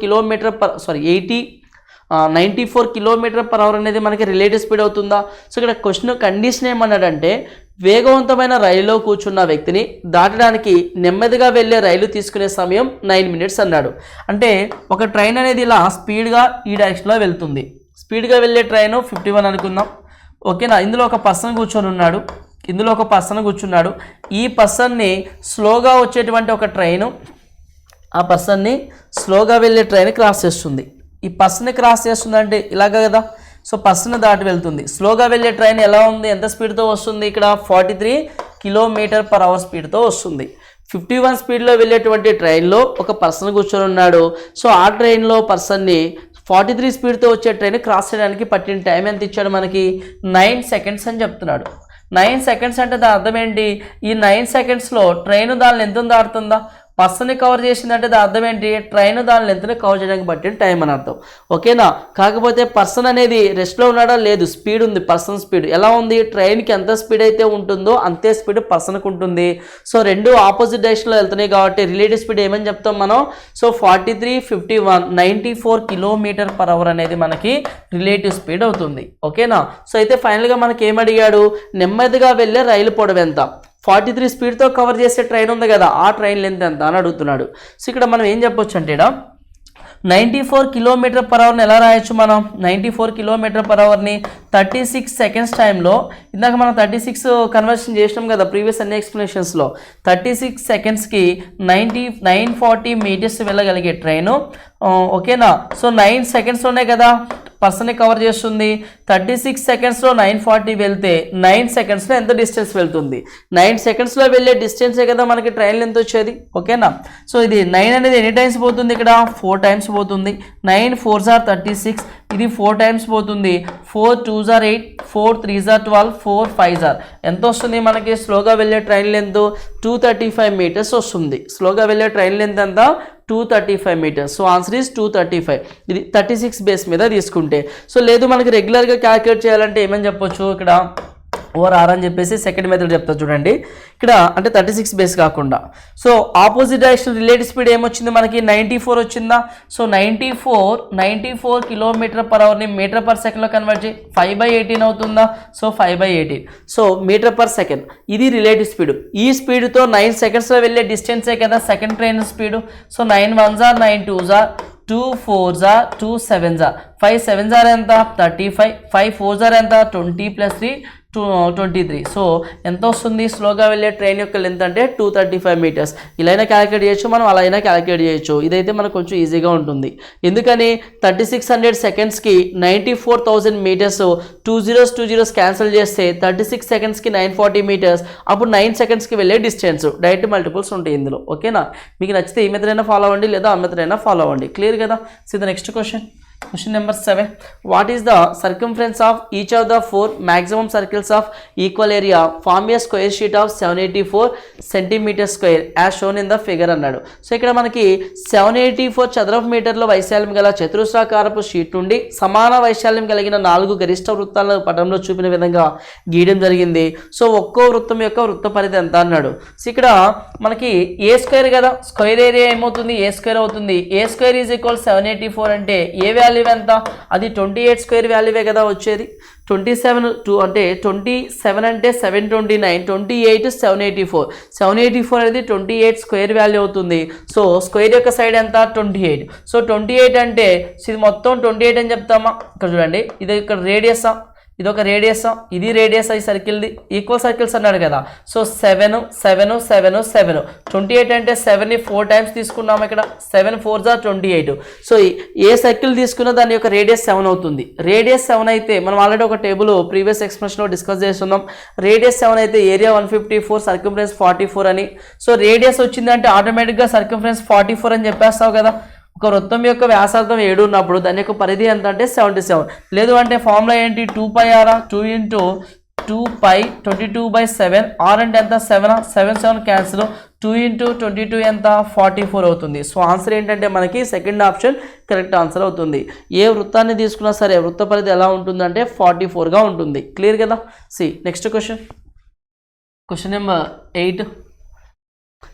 94 km/h అనేది మనకి రిలేటివ్ స్పీడ్ అవుతుందా? సో ఇక్కడ క్వశ్చన్ కండిషన్ ఏమన్నాడంటే వేగవంతమైన రైలులో కూర్చున్న వ్యక్తిని దాటడానికి నెమ్మదిగా వెళ్ళే రైలు తీసుకునే సమయం 9 మినిట్స్ అన్నాడు. అంటే ఒక ట్రైన్ అనేది ఇలా స్పీడ్గా ఈ డైరెక్షన్లో వెళ్తుంది. స్పీడ్గా వెళ్ళే ట్రైన్ 51 అనుకుందాం. ఓకేనా, ఇందులో ఒక పర్సన్ కూర్చున్నాడు. ఈ పర్సన్ని స్లోగా వచ్చేటువంటి ఒక ట్రైను ఆ పర్సన్ని స్లోగా వెళ్ళే ట్రైన్ క్రాస్ చేస్తుంది. ఈ పర్సన్ని క్రాస్ చేస్తుంది అంటే ఇలాగ కదా, సో పర్సన్ దాటి వెళ్తుంది. స్లోగా వెళ్ళే ట్రైన్ ఎలా ఉంది, ఎంత స్పీడ్తో వస్తుంది, ఇక్కడ 43 km/h స్పీడ్తో వస్తుంది. 51 స్పీడ్లో వెళ్ళేటువంటి ట్రైన్లో ఒక పర్సన్ కూర్చొని ఉన్నాడు. సో ఆ ట్రైన్లో పర్సన్ని 43 స్పీడ్తో వచ్చే ట్రైన్ క్రాస్ చేయడానికి పట్టిన టైం ఎంత ఇచ్చాడు మనకి, 9 seconds అని చెప్తున్నాడు. 9 seconds అంటే దాని అర్థం ఏంటి, ఈ 9 secondsలో ట్రైన్ దాని లెంత్ను దాటుతుందా, పర్సన్ని కవర్ చేసిందంటే దాని అర్థం ఏంటి, ట్రైన్ దాని లెంత్ని కవర్ చేయడానికి పట్టిన టైం అని అర్థం. ఓకేనా. కాకపోతే పర్సన్ అనేది రెస్ట్లో ఉన్నాడా, లేదు, స్పీడ్ ఉంది. పర్సన్ స్పీడ్ ఎలా ఉంది, ట్రైన్కి ఎంత స్పీడ్ అయితే ఉంటుందో అంతే స్పీడ్ పర్సన్కి ఉంటుంది. సో రెండు ఆపోజిట్ డైరెక్షన్లో వెళ్తున్నాయి కాబట్టి రిలేటివ్ స్పీడ్ ఏమని చెప్తాం మనం, సో 43, 51, 94 km/h అనేది మనకి రిలేటివ్ స్పీడ్ అవుతుంది. ఓకేనా. సో అయితే ఫైనల్గా మనకి ఏమడిగాడు, నెమ్మదిగా వెళ్ళే రైలు పొడవు ఎంత, 43 స్పీడ్తో కవర్ చేసే ట్రైన్ ఉంది కదా, ఆ ట్రైన్ లెంత్ ఎంత అని అడుగుతున్నాడు. సో ఇక్కడ మనం ఏం చెప్పొచ్చు అంటే 94 km/h ఎలా రాయొచ్చు మనం, 94 km/hని 36 seconds టైంలో, ఇందాక మనం 36 కన్వర్షన్ చేసినాం కదా ప్రీవియస్ అన్ని ఎక్స్ప్లెనేషన్స్లో, 36 secondsకి 940 meters వెళ్ళగలిగే ట్రైను. ఓకేనా. సో 9 secondsలోనే కదా పర్సన్ని కవర్ చేస్తుంది. 36 secondsలో 940 వెళ్తే 9 secondsలో ఎంత డిస్టెన్స్ వెళ్తుంది, 9 secondsలో వెళ్ళే డిస్టెన్సే కదా మనకి ట్రైన్ ఎంత వచ్చేది. ఓకేనా. సో ఇది 9 అనేది ఎన్ని టైమ్స్ పోతుంది, ఇక్కడ 4 times పోతుంది. 9 4s are 36, ఇది 4 times పోతుంది. 4 2s are 8, 4 3s are 12, 4 5s are ఎంత వస్తుంది మనకి, స్లోగా వెళ్ళే ట్రైన్ లెంత్ 235 meters వస్తుంది. స్లోగా వెళ్ళే ట్రైన్ లెంత్ ఎంత, 235 meters. So answer is 235. ఇది 36 బేస్ మీద తీసుకుంటే. సో లేదు మనకి రెగ్యులర్గా క్యాలిక్యులేట్ చేయాలంటే ఏమని చెప్పొచ్చు, ఇక్కడ ఓవర్ ఆర్ అని చెప్పేసి సెకండ్ మెథడ్ చెప్తా చూడండి. ఇక్కడ అంటే 36 బేస్ కాకుండా, so opposite direction relative speed ఏమొచ్చింది మనకి, 94 వచ్చిందా. సో 94 km/hని మీటర్/సెకండ్లో కన్వర్ట్ చేయి, 5/18 అవుతుందా. సో 5/18, సో మీటర్/సెకండ్ ఇది రిలేటివ్ స్పీడ్. ఈ స్పీడ్తో 9 secondsలో వెళ్ళే డిస్టెన్సే కదా second train speed. So 9 1s are 9 2s are 2 4s are 2 7s are 5 7s are ఎంత 35, 5 4s are ఎంత 20 + 3 23. సో ఎంత వస్తుంది, స్లోగా వెళ్ళే ట్రైన్ యొక్క లెంత్ అంటే 235 meters. ఇలా అయినా క్యాలిక్యులేట్ చేయొచ్చు మనం, అలా అయినా క్యాలిక్యులేట్ చేయొచ్చు. ఇదైతే మనకు కొంచెం ఈజీగా ఉంటుంది. ఎందుకని 3600 secondsకి 94,000 meters, 2 zeros క్యాన్సిల్ చేస్తే 36 secondsకి 940 meters, అప్పుడు 9 secondsకి వెళ్ళే డిస్టెన్స్. డైరెక్ట్ మల్టిపుల్స్ ఉంటాయి ఇందులో. ఓకేనా. మీకు నచ్చితే ఈ మెథడ్ అయినా ఫాలో అవ్వండి, లేదా ఆ మెథడ్ అయినా ఫాలో అవ్వండి. క్లియర్ కదా. So the next question, question number 7. What is the circumference of each of the 4 maximum circles of equal area form a square sheet of 784 cm² as shown in the figure అన్నాడు. సో ఇక్కడ మనకి 784 చదరపు మీటర్ల వైశాల్యం గల చతురస్రాకారపు షీట్ నుండి సమాన వైశాల్యం కలిగిన 4 గరిష్ట వృత్తాలను పటంలో చూపిన విధంగా గీయడం జరిగింది. సో ఒక్కో వృత్తం యొక్క వృత్త పరిధి ఎంత అన్నాడు. సో ఇక్కడ మనకి ఏ స్క్వేర్ కదా, స్క్వేర్ ఏరియా ఏమవుతుంది, ఏ స్క్వేర్ అవుతుంది. ఏ స్క్వేర్ ఈజ్ ఈక్వల్ 784 అంటే ఏ వాల్యూ ఎంత, అది 28 స్క్వేర్ వాల్యూవే కదా వచ్చేది. 27 అంటే 27 అంటే 729, 28 784, 784 అనేది 28 స్క్వేర్ వాల్యూ అవుతుంది. సో స్క్వేర్ యొక్క సైడ్ ఎంత 28. సో 28 అంటే ఇది మొత్తం 28 అని చెప్తామా. ఇక్కడ చూడండి, ఇది ఇక్కడ రేడియసా, ఇది ఒక రేడియస్, ఇది రేడియస్ ఈ సర్కిల్ది, ఈక్వల్ సర్కిల్స్ అన్నాడు కదా. సో 7 7 7 7 28 అంటే 7ని 4 times తీసుకున్నాము. ఇక్కడ 7 4s are 28. So a circle తీసుకున్నా దాని యొక్క రేడియస్ 7 అవుతుంది. రేడియస్ 7 అయితే మనం ఆల్రెడీ ఒక టేబుల్ ప్రీవియస్ ఎక్స్ప్రెషన్లో డిస్కస్ చేస్తున్నాం. రేడియస్ 7 అయితే ఏరియా 154, సర్కంఫరెన్స్ 44 అని. సో రేడియస్ వచ్చిందంటే ఆటోమేటిక్గా సర్కంఫరెన్స్ 44 అని చెప్పేస్తావు కదా. ఒక వృత్తం యొక్క వ్యాసార్థం 7 ఉన్నప్పుడు దాని యొక్క పరిధి ఎంత అంటే 77. లేదు అంటే ఫార్ములా ఏంటి, 2πr 2 × 2π 22/7. ఆర్ అంటే ఎంత 7, 7 7 క్యాన్సిల్, 2 × 22 ఎంత 44 అవుతుంది. సో ఆన్సర్ ఏంటంటే మనకి సెకండ్ ఆప్షన్ కరెక్ట్ ఆన్సర్ అవుతుంది. ఏ వృత్తాన్ని తీసుకున్నా సరే వృత్త పరిధి ఎలా ఉంటుందంటే 44గా ఉంటుంది. క్లియర్ కదా. See next question, question number 8.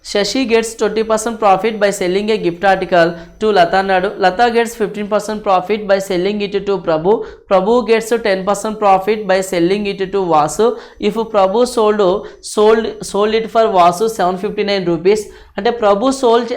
Shashi gets 20% profit by selling a gift article to Lata అన్నాడు. Lata gets 15% profit by selling it to Prabhu. Prabhu gets 10% profit by selling it to Vasu. If Prabhu sold it for Vasu 759 rupees. అంటే ప్రభు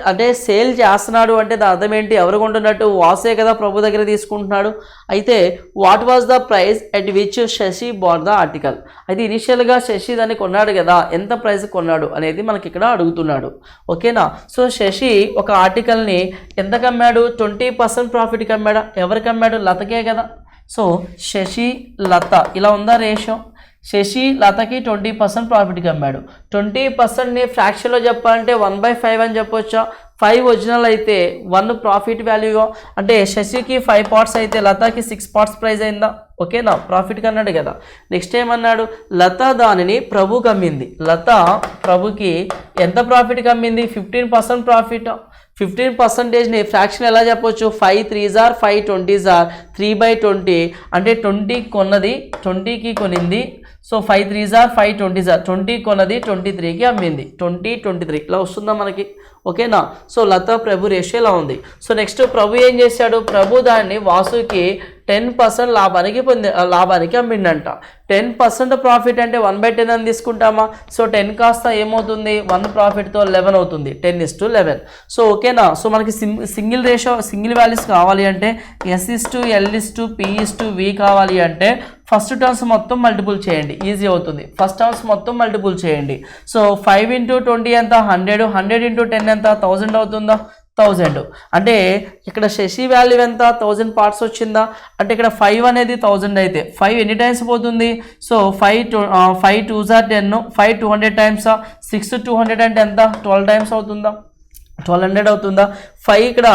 అంటే సేల్ చేస్తున్నాడు అంటే దాని అర్థం ఏంటి, ఎవరు కొంటున్నట్టు, వాసే కదా ప్రభు దగ్గర తీసుకుంటున్నాడు. అయితే what was the price at which Shashi bought the article. అయితే ఇనిషియల్గా శశి దాన్ని కొన్నాడు కదా, ఎంత ప్రైస్ కొన్నాడు అనేది మనకి ఇక్కడ అడుగుతున్నాడు. అన్నాడు. ఓకేనా. సో శశి ఒక ఆర్టికల్ని ఎంతకు అమ్మాడు? 20% ప్రాఫిట్కి అమ్మాడా? ఎవరికి అమ్మాడు? లతకే కదా. సో శశి లత ఇలా ఉందా రేషియో? శశి లతకి 20% ప్రాఫిట్కి అమ్మాడు. 20%ని ఫ్రాక్షన్లో చెప్పాలంటే 1/5 అని చెప్పొచ్చా? 5 ఒరిజినల్ అయితే 1 ప్రాఫిట్ వాల్యూ, అంటే శశికి 5 పార్ట్స్ అయితే లతకి 6 పార్ట్స్ ప్రైజ్ అయిందా? ఓకేనా, ప్రాఫిట్కి అన్నాడు కదా. నెక్స్ట్ ఏమన్నాడు? లత దానిని ప్రభుకి అమ్మింది. లత ప్రభుకి ఎంత ప్రాఫిట్కి అమ్మింది? 15% ప్రాఫిట్. 15%ని ఫ్రాక్షన్ ఎలా చెప్పొచ్చు? 5 3s are 5 20s are 3/20, అంటే 20 కొన్నది 20కి కొనింది. So 5 3s are 5 20s are 20 కొన్నది 23కి అమ్మింది. 20 23 ఇలా వస్తుందా మనకి? ఓకేనా. సో లత ప్రభు రేషియో ఇలా ఉంది. సో నెక్స్ట్ ప్రభు ఏం చేశాడు? ప్రభు దాన్ని వాసుకి 10% లాభానికి అమ్మిండంట. 10% ప్రాఫిట్ అంటే 1/10 అని తీసుకుంటామా? సో 10 కాస్త ఏమవుతుంది? 1 ప్రాఫిట్తో 11 అవుతుంది. 10:11. సో ఓకేనా. సో మనకి సింగిల్ రేషియో, సింగిల్ వాల్యూస్ కావాలి అంటే S:L:P:V కావాలి అంటే ఫస్ట్ టర్మ్స్ మొత్తం మల్టిపుల్ చేయండి, ఈజీ అవుతుంది. ఫస్ట్ టర్మ్స్ మొత్తం మల్టిపుల్ చేయండి. సో 5 × 20 ఎంత? 100. 100 × 10 ఎంత? 1000 అవుతుందా? 1000. అంటే ఇక్కడ శశి వాల్యూ ఎంత? 1000 పార్ట్స్ వచ్చిందా? అంటే ఇక్కడ 5 అనేది 1000 అయితే 5 ఎన్ని టైమ్స్ పోతుంది? సో 5 2s are 10, 5 200 టైమ్స్, 6 200 అంటే ఎంత? 12 టైమ్స్ అవుతుందా? 1200 అవుతుందా? 5 ఇక్కడ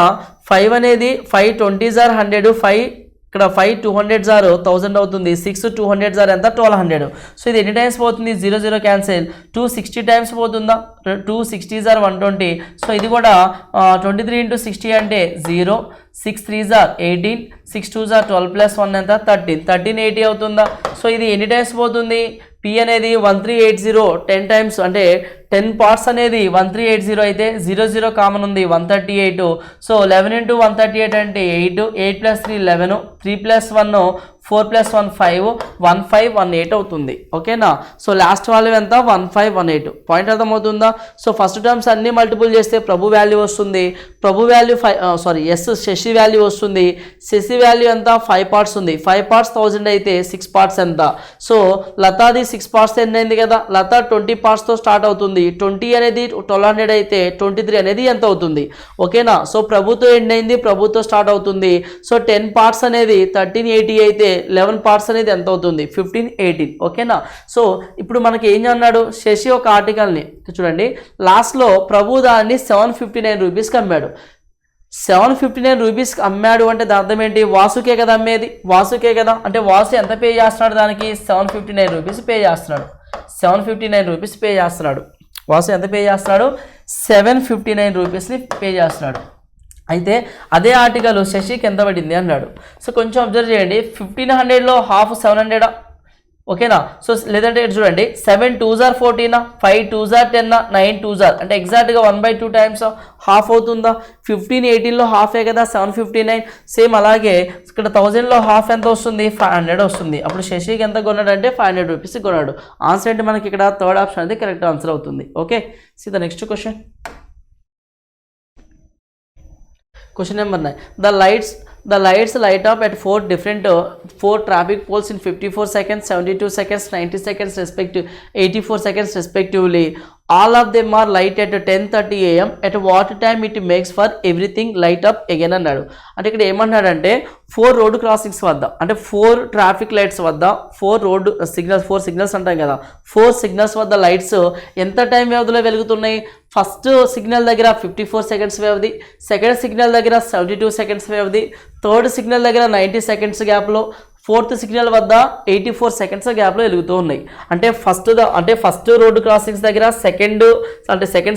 5 అనేది 5 20s are 100, 5 ఇక్కడ 5 200s are 1000 అవుతుంది. 6 200s are ఎంత? 1200. సో ఇది ఎన్ని టైమ్స్ పోతుంది? 0 0 క్యాన్సిల్. 260 టైమ్స్ పోతుందా? 2 60s are 120. సో ఇది కూడా 23 × 60 అంటే 0. 6 3s are 18, 6 2s are 12 + 1 ఎంత? 13. 1380 అవుతుందా? సో ఇది ఎన్ని టైమ్స్ పోతుంది? P అనేది 1380 10 టైమ్స్, అంటే 10 పార్ట్స్ అనేది 1380 అయితే 0 0 కామన్ ఉంది 138. సో 11 × 138 అంటే 8, 8 + 3 11, 3 + 1 4 + 1 5, 1518 అవుతుంది. ఓకేనా. సో లాస్ట్ వాల్యూ ఎంత? 1518. పాయింట్ అర్థమవుతుందా? సో ఫస్ట్ టర్మ్స్ అన్ని మల్టిపుల్ చేస్తే ప్రభు వాల్యూ వస్తుంది. ప్రభు వాల్యూ శశి వాల్యూ వస్తుంది. శశి వాల్యూ ఎంత? 5 పార్ట్స్ ఉంది. 5 పార్ట్స్ 1000 అయితే 6 పార్ట్స్ ఎంత? సో లతాది 6 పార్ట్స్ ఎన్ని అయింది కదా? లత 20 పార్ట్స్తో స్టార్ట్ అవుతుంది. 20 అనేది 1200 అయితే 23 అనేది ఎంత అవుతుంది? ఓకేనా. సో ప్రభుతో ఎండ్ అయింది, ప్రభుతో స్టార్ట్ అవుతుంది. సో 10 పార్ట్స్ అనేది 1380 అయితే 11 పార్ట్స్ అనేది ఎంత అవుతుంది? 1518. ఓకేనా. సో ఇప్పుడు మనకి ఏం అన్నాడు? శశి ఒక ఆర్టికల్ని చూడండి, లాస్ట్లో ప్రభు దాన్ని 759 రూపీస్కి అమ్మాడు. 759 రూపీస్కి అమ్మాడు అంటే దాని అర్థం ఏంటి? వాసుకే కదా అమ్మేది, వాసుకే కదా. అంటే వాసు ఎంత పే చేస్తున్నాడు? దానికి 759 రూపీస్ పే చేస్తున్నాడు. 759 రూపీస్ పే చేస్తున్నాడు. వాసు ఎంత పే చేస్తున్నాడు? 759 రూపీస్ని పే చేస్తున్నాడు. అయితే అదే ఆర్టికల్ శశికి ఎంత పడింది అన్నాడు. సో కొంచెం అబ్జర్వ్ చేయండి. 1500లో హాఫ్ 700. ఓకేనా. సో లేదంటే చూడండి, 7 2s are 14, 5 2s are 10, 9 2s are అంటే ఎగ్జాక్ట్గా 1/2 టైమ్స్ హాఫ్ అవుతుందా? 1518లో హాఫే కదా 759. సేమ్ అలాగే ఇక్కడ 1000లో హాఫ్ ఎంత వస్తుంది? 500 వస్తుంది. అప్పుడు శశికి ఎంత కొన్నాడు అంటే 500 రూపీస్ కొన్నాడు. ఆన్సర్ అంటే మనకి ఇక్కడ థర్డ్ ఆప్షన్ అనేది కరెక్ట్ ఆన్సర్ అవుతుంది. Okay. See the next question. Question number 9. The lights light up at 4 traffic poles in 54 seconds, 72 seconds, 90 seconds respectively, 84 seconds respectively. All of them are light at 10:30 AM. At what time it makes for everything light up again అన్నాడు. అంటే ఇక్కడ ఏమన్నాడంటే 4 రోడ్ క్రాసింగ్స్ వద్ద, అంటే 4 ట్రాఫిక్ లైట్స్ వద్ద 4 రోడ్ సిగ్నల్స్, 4 సిగ్నల్స్ అంటాం కదా, 4 సిగ్నల్స్ వద్ద లైట్స్ ఎంత టైం వ్యవధిలో వెలుగుతున్నాయి? ఫస్ట్ సిగ్నల్ దగ్గర 54 సెకండ్స్ వ్యవధి, సెకండ్ సిగ్నల్ దగ్గర 72 సెకండ్స్ వ్యవధి, థర్డ్ సిగ్నల్ దగ్గర 90 సెకండ్స్ గ్యాప్లో, ఫోర్త్ సిగ్నల్ వద్ద 84 సెకండ్స్ గ్యాప్లో వెలుగుతూ ఉన్నాయి. అంటే ఫస్ట్ రోడ్ క్రాసింగ్స్ దగ్గర, సెకండ్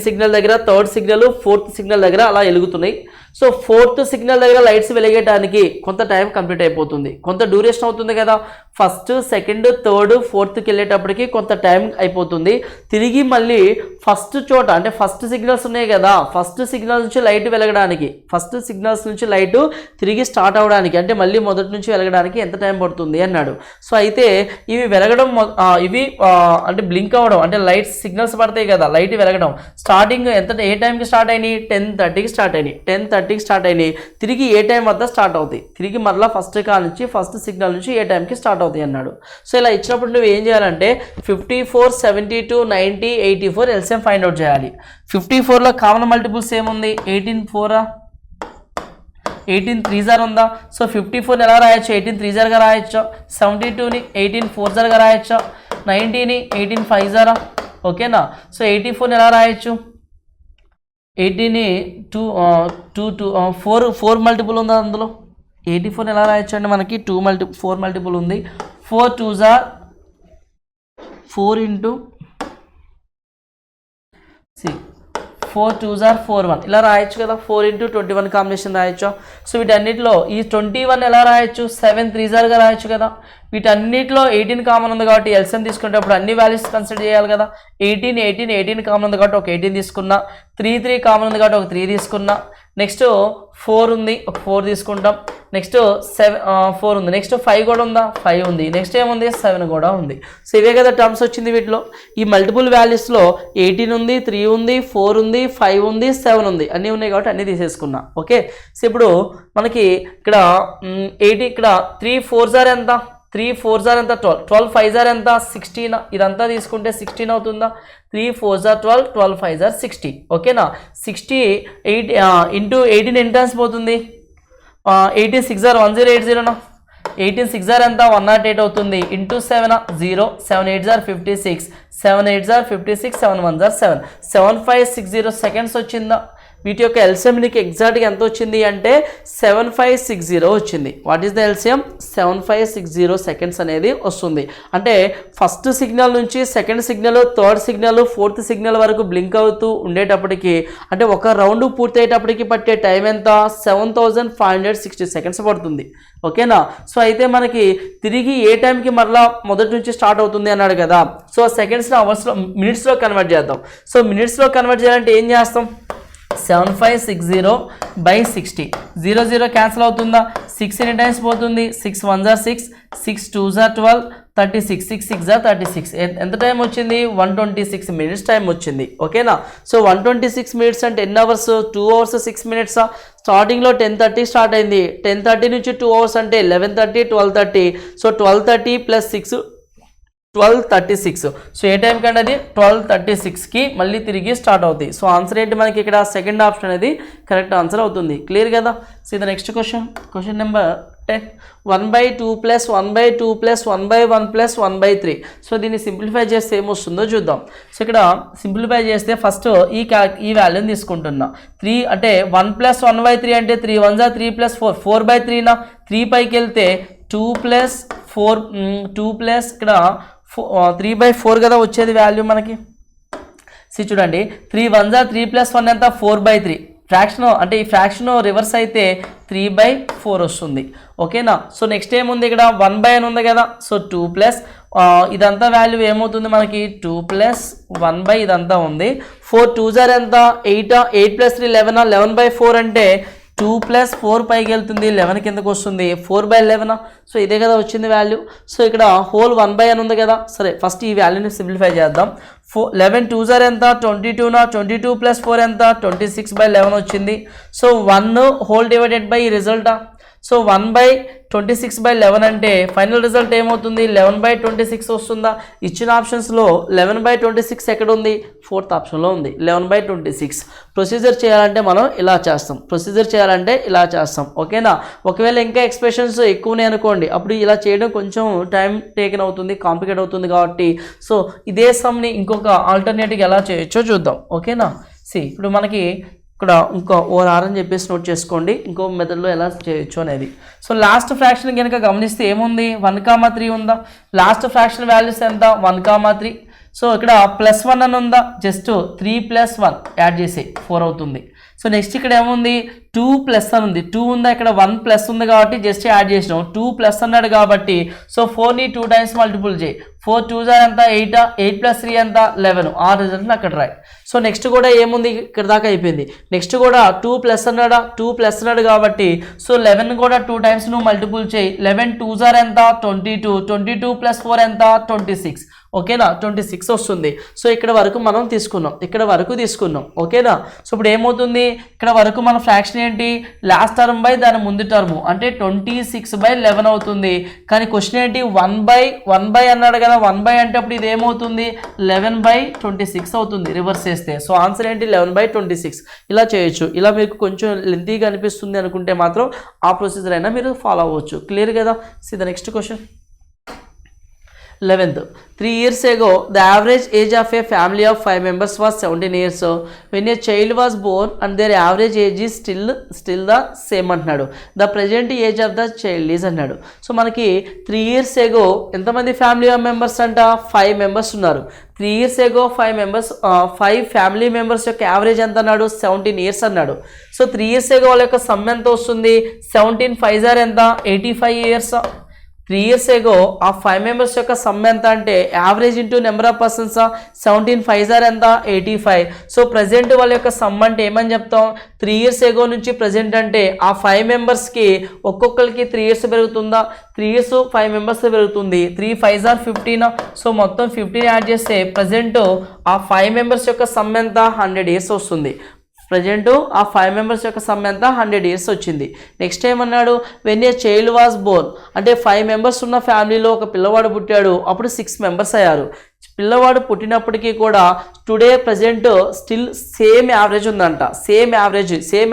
సిగ్నల్ దగ్గర, థర్డ్ సిగ్నల్, ఫోర్త్ సిగ్నల్ దగ్గర అలా వెలుగుతున్నాయి. సో ఫోర్త్ సిగ్నల్ దగ్గర లైట్స్ వెలిగేయడానికి కొంత టైం కంప్లీట్ అయిపోతుంది, కొంత డ్యూరేషన్ అవుతుంది కదా. ఫస్ట్, సెకండ్, థర్డ్, ఫోర్త్కి వెళ్ళేటప్పటికి కొంత టైం అయిపోతుంది. తిరిగి మళ్ళీ ఫస్ట్ చోట, అంటే ఫస్ట్ సిగ్నల్స్ ఉన్నాయి కదా, ఫస్ట్ సిగ్నల్స్ నుంచి లైట్ వెలగడానికి, ఫస్ట్ సిగ్నల్స్ నుంచి లైట్ తిరిగి స్టార్ట్ అవ్వడానికి, అంటే మళ్ళీ మొదటి నుంచి వెలగడానికి ఎంత టైం పడుతుంది అన్నాడు. సో అయితే ఇవి వెలగడం ఇవి అంటే బ్లింక్ అవ్వడం అంటే లైట్ సిగ్నల్స్ పడతాయి కదా, లైట్ వెలగడం స్టార్టింగ్ ఏ టైంకి స్టార్ట్ అయినాయి 10:30కి స్టార్ట్ అయినాయి. 10:30కి స్టార్ట్ అయినాయి, తిరిగి ఏ టైం వద్ద స్టార్ట్ అవుతాయి, తిరిగి మరలా ఫస్ట్ కాల్ నుంచి ఫస్ట్ సిగ్నల్ నుంచి ఏ టైంకి స్టార్ట్ అవుతాయి అన్నాడు. సో ఇలా ఇచ్చినప్పుడు నువ్వు ఏం చేయాలంటే 54, 72, 90, 84 ఎల్సిఎం ఫైండ్ అవుట్ చేయాలి. 54లో కామన్ మల్టిపుల్స్ ఏముంది 18 4 18 3 ఉందా. సో 54ని ఎలా రాయొచ్చు 18 3 రాయొచ్చు, 72ని 18 4 రాయొచ్చు, 90ని 18 5 ఓకేనా. సో 84ని ఎలా రాయొచ్చు 80ని 4 మల్టిపుల్ ఉందా అందులో. 84ని ఎలా రాయొచ్చు అంటే మనకి 4 మల్టిపుల్ ఉంది. 4 2s 4 ఇంటూ 4 2s 4 1 ఇలా రాయొచ్చు కదా. 4 ఇంటూ 21 కాంబినేషన్ రాయొచ్చు. సో వీటన్నిటిలో ఈ 21 ఎలా రాయొచ్చు 7 3 రాయొచ్చు కదా. వీటన్నిటిలో 18 కామన్ ఉంది కాబట్టి ఎల్సిఎం తీసుకునేటప్పుడు అన్ని వాల్యూస్ కన్సిడర్ చేయాలి కదా. 18 కామన్ ఉంది కాబట్టి ఒక 18 తీసుకున్నా, 3 కామన్ ఉంది కాబట్టి ఒక 3 తీసుకున్నా, నెక్స్ట్ 4 ఉంది ఒక 4 తీసుకుంటాం, నెక్స్ట్ 4 ఉంది, నెక్స్ట్ 5 కూడా ఉందా 5 ఉంది, నెక్స్ట్ ఏముంది 7 కూడా ఉంది. సో ఇవే కదా టర్మ్స్ వచ్చింది వీటిలో. ఈ మల్టిపుల్ వాల్యూస్లో 18 ఉంది, 3 ఉంది, 4 ఉంది, 5 ఉంది, 7 ఉంది, అన్నీ ఉన్నాయి కాబట్టి అన్నీ తీసేసుకున్నా. ఓకే. సో ఇప్పుడు మనకి ఇక్కడ 80 ఇక్కడ 3 4s ఎంత 3 4s ఎంత 12, 12 5s ఎంత 16, ఇదంతా తీసుకుంటే 16 అవుతుందా. 3 4s 12, 12 5s 60 ఓకేనా. 68 ఇంటూ 18 ఎన్ని టైమ్స్ పోతుంది 18 6 1080 18 6 ఎంత 108 అవుతుంది. ఇంటూ 7 0, 7 8 56, 7 8 56, 7 1 7, 7560 సెకండ్స్ వచ్చిందా. వీటి యొక్క ఎల్సిఎం నీకు ఎగ్జాక్ట్గా ఎంత వచ్చింది అంటే 7560 వచ్చింది. What is the LCM 7560 seconds అనేది వస్తుంది. అంటే ఫస్ట్ సిగ్నల్ నుంచి second signal, third signal, fourth signal వరకు బ్లింక్ అవుతూ ఉండేటప్పటికి అంటే ఒక రౌండ్ పూర్తి అయ్యేటప్పటికి పట్టే టైం ఎంత 7560 సెకండ్స్ పడుతుంది. ఓకేనా. సో అయితే మనకి తిరిగి ఏ టైంకి మరలా మొదటి నుంచి స్టార్ట్ అవుతుంది అన్నాడు కదా. సో సెకండ్స్లో అవర్స్లో మినిట్స్లో కన్వర్ట్ చేద్దాం. సో మినిట్స్లో కన్వర్ట్ చేయాలంటే ఏం చేస్తాం 7560 by 60, 0 0 క్యాన్సిల్ అవుతుందా. 6 ఎన్ని టైమ్స్ పోతుంది 6 1s 6, 6 2s 12, 36, 6 6s 36, ఎంత టైం వచ్చింది 126 మినిట్స్ టైం వచ్చింది. ఓకేనా. సో 126 మినిట్స్ అంటే ఎన్ని అవర్స్ 2 hours 6 minutes. స్టార్టింగ్లో 10:30 స్టార్ట్ అయింది, 10:30 నుంచి 2 hours అంటే 11:30 12:30. సో 12:30 + 6 12:36. సో ఏ టైం కంటే అది 12:36కి మళ్ళీ తిరిగి స్టార్ట్ అవుతాయి. సో ఆన్సర్ ఏంటి మనకి ఇక్కడ సెకండ్ ఆప్షన్ అనేది కరెక్ట్ ఆన్సర్ అవుతుంది. క్లియర్ కదా. సో ఇది నెక్స్ట్ క్వశ్చన్ నెంబర్ 10. 1/2 + 1/2 + 1/1 + 1/3. సో దీన్ని సింప్లిఫై చేస్తే ఏమొస్తుందో చూద్దాం. సో ఇక్కడ సింప్లిఫై చేస్తే ఫస్ట్ ఈ వాల్యూని తీసుకుంటున్నా 3 అంటే 1 + 1/3 అంటే 3 1s 3 + 4 4/3 3 పైకి వెళ్తే 2 + 4 2 ప్లస్ ఇక్కడ 3/4 కదా వచ్చేది వాల్యూ మనకి. చూడండి 3 1s 3 + 1 ఎంత 4/3. ఫ్రాక్షన్ అంటే ఈ ఫ్రాక్షన్ రివర్స్ అయితే 3/4 వస్తుంది. ఓకేనా. సో నెక్స్ట్ ఏముంది ఇక్కడ 1/n ఉంది కదా. సో 2 ప్లస్ ఇదంతా వాల్యూ ఏమవుతుంది మనకి 2 + 1/, ఇదంతా ఉంది. 4 2s ఎంత 8, 8 + 3 11, 11/4 అంటే 2 + 4 పైకి వెళ్తుంది 11 కిందకు వస్తుంది 4/11. సో ఇదే కదా వచ్చింది వాల్యూ. సో ఇక్కడ హోల్ 1/n ఉంది కదా. సరే ఫస్ట్ ఈ వాల్యూని సింప్లిఫై చేద్దాం. 11 2s ఎంత 22, 22 + 4 ఎంత 26/11 వచ్చింది. So 1 whole divided by result. So 1/26/11 అంటే ఫైనల్ రిజల్ట్ ఏమవుతుంది 11/26 వస్తుందా. ఇచ్చిన ఆప్షన్స్లో 11/26 ఎక్కడ ఉంది 4th ఆప్షన్లో ఉంది 11/26. ప్రొసీజర్ చేయాలంటే మనం ఇలా చేస్తాం. ఓకేనా. ఒకవేళ ఇంకా ఎక్స్ప్రెషన్స్ ఎక్కువనే అనుకోండి అప్పుడు ఇలా చేయడం కొంచెం టైం టేకెన్ అవుతుంది, కాంప్లికేట్ అవుతుంది కాబట్టి సో ఇదే సమ్ని ఇంకొక ఆల్టర్నేటివ్ ఎలా చేయొచ్చో చూద్దాం. ఓకేనా. ఇప్పుడు మనకి ఇక్కడ ఇంకో ఓఆర్ అని చెప్పేసి నోట్ చేసుకోండి ఇంకో మెథడ్లో ఎలా చేయొచ్చు అనేది. సో లాస్ట్ ఫ్రాక్షన్ కనుక గమనిస్తే ఏముంది 1,3 ఉందా. లాస్ట్ ఫ్రాక్షన్ వాల్యూస్ ఎంత 1,3. సో ఇక్కడ +1 అని ఉందా, జస్ట్ 3 + 1 యాడ్ చేసి 4 అవుతుంది. సో నెక్స్ట్ ఇక్కడ ఏముంది 2 ప్లస్ అని ఉంది, 2 ఉందా ఇక్కడ 1 ప్లస్ ఉంది కాబట్టి జస్ట్ యాడ్ చేసినాం, 2 ప్లస్ అన్నాడు కాబట్టి సో 4ని 2 టైమ్స్ మల్టిపుల్ చేయి, 4 2 ఎంత 8, 8 ప్లస్ 3 ఎంత 11, ఆ రిజల్ట్ని అక్కడ రాయి. సో నెక్స్ట్ కూడా ఏముంది ఇక్కడ దాకా అయిపోయింది. నెక్స్ట్ కూడా 2 ప్లస్ అన్నాడా, 2 ప్లస్ అన్నాడు కాబట్టి సో 11 కూడా 2 టైమ్స్ నువ్వు మల్టిపుల్ చేయి, 11 2 ఎంత 22, 22 ప్లస్ 4 ఎంత 26, ఓకేనా 26 వస్తుంది. సో ఇక్కడ వరకు మనం తీసుకున్నాం, ఇక్కడ వరకు తీసుకున్నాం, ఓకేనా. సో ఇప్పుడు ఏమవుతుంది ఇక్కడ వరకు మన ఫ్రాక్షన్ ఏంటి, లాస్ట్ టర్మ్ బై దాని ముందు టర్మ్ అంటే 26/11 అవుతుంది. కానీ క్వశ్చన్ ఏంటి 1/1 అన్నాడు కదా, 1 అంటే అప్పుడు ఇది ఏమవుతుంది 11/26 అవుతుంది రివర్స్ చేస్తే. సో ఆన్సర్ ఏంటి 11/26. ఇలా చేయొచ్చు. ఇలా మీకు కొంచెం లెంతీగా అనిపిస్తుంది అనుకుంటే మాత్రం ఆ ప్రొసీజర్ అయినా మీరు ఫాలో అవ్వచ్చు. క్లియర్ కదా. See the next question. 11th, 3 years ago, the average age of a family of 5 members was 17 years. When a child was born and their average age is still the same అంటున్నాడు. The present age of the child is అన్నాడు. సో మనకి 3 years ago ఎంతమంది ఫ్యామిలీ మెంబర్స్ అంట 5 మెంబర్స్ ఉన్నారు. 3 years ago 5 ఫ్యామిలీ మెంబర్స్ యొక్క యావరేజ్ ఎంత అన్నాడు 17 years అన్నాడు. సో 3 years ago వాళ్ళ యొక్క సమ్ ఎంత వస్తుంది 17 5 ఎంత 85 years. 3 years ago ఆ 5 మెంబర్స్ యొక్క సమ్ ఎంత అంటే average into number of persons 17 5 ఎంత 85. సో ప్రజెంట్ వాళ్ళ యొక్క సమ్ అంటే ఏమని చెప్తాం 3 years ago నుంచి ప్రజెంట్ అంటే ఆ 5 మెంబర్స్కి ఒక్కొక్కరికి 3 years పెరుగుతుందా, 3 years 5 మెంబర్స్ పెరుగుతుంది, 3 5 15. సో మొత్తం 15 యాడ్ చేస్తే ప్రజెంట్ ఆ 5 మెంబర్స్ యొక్క సమ్ ఎంత 100 years వస్తుంది. ప్రజెంట్ ఆ 5 మెంబర్స్ యొక్క సమ్ ఎంత 100 years వచ్చింది. నెక్స్ట్ ఏమన్నాడు when a child was Born అంటే 5 మెంబర్స్ ఉన్న ఫ్యామిలీలో ఒక పిల్లవాడు పుట్టాడు, అప్పుడు 6 మెంబర్స్ అయ్యారు. పిల్లవాడు పుట్టినప్పటికీ కూడా today present still same average ఉందంట. సేమ్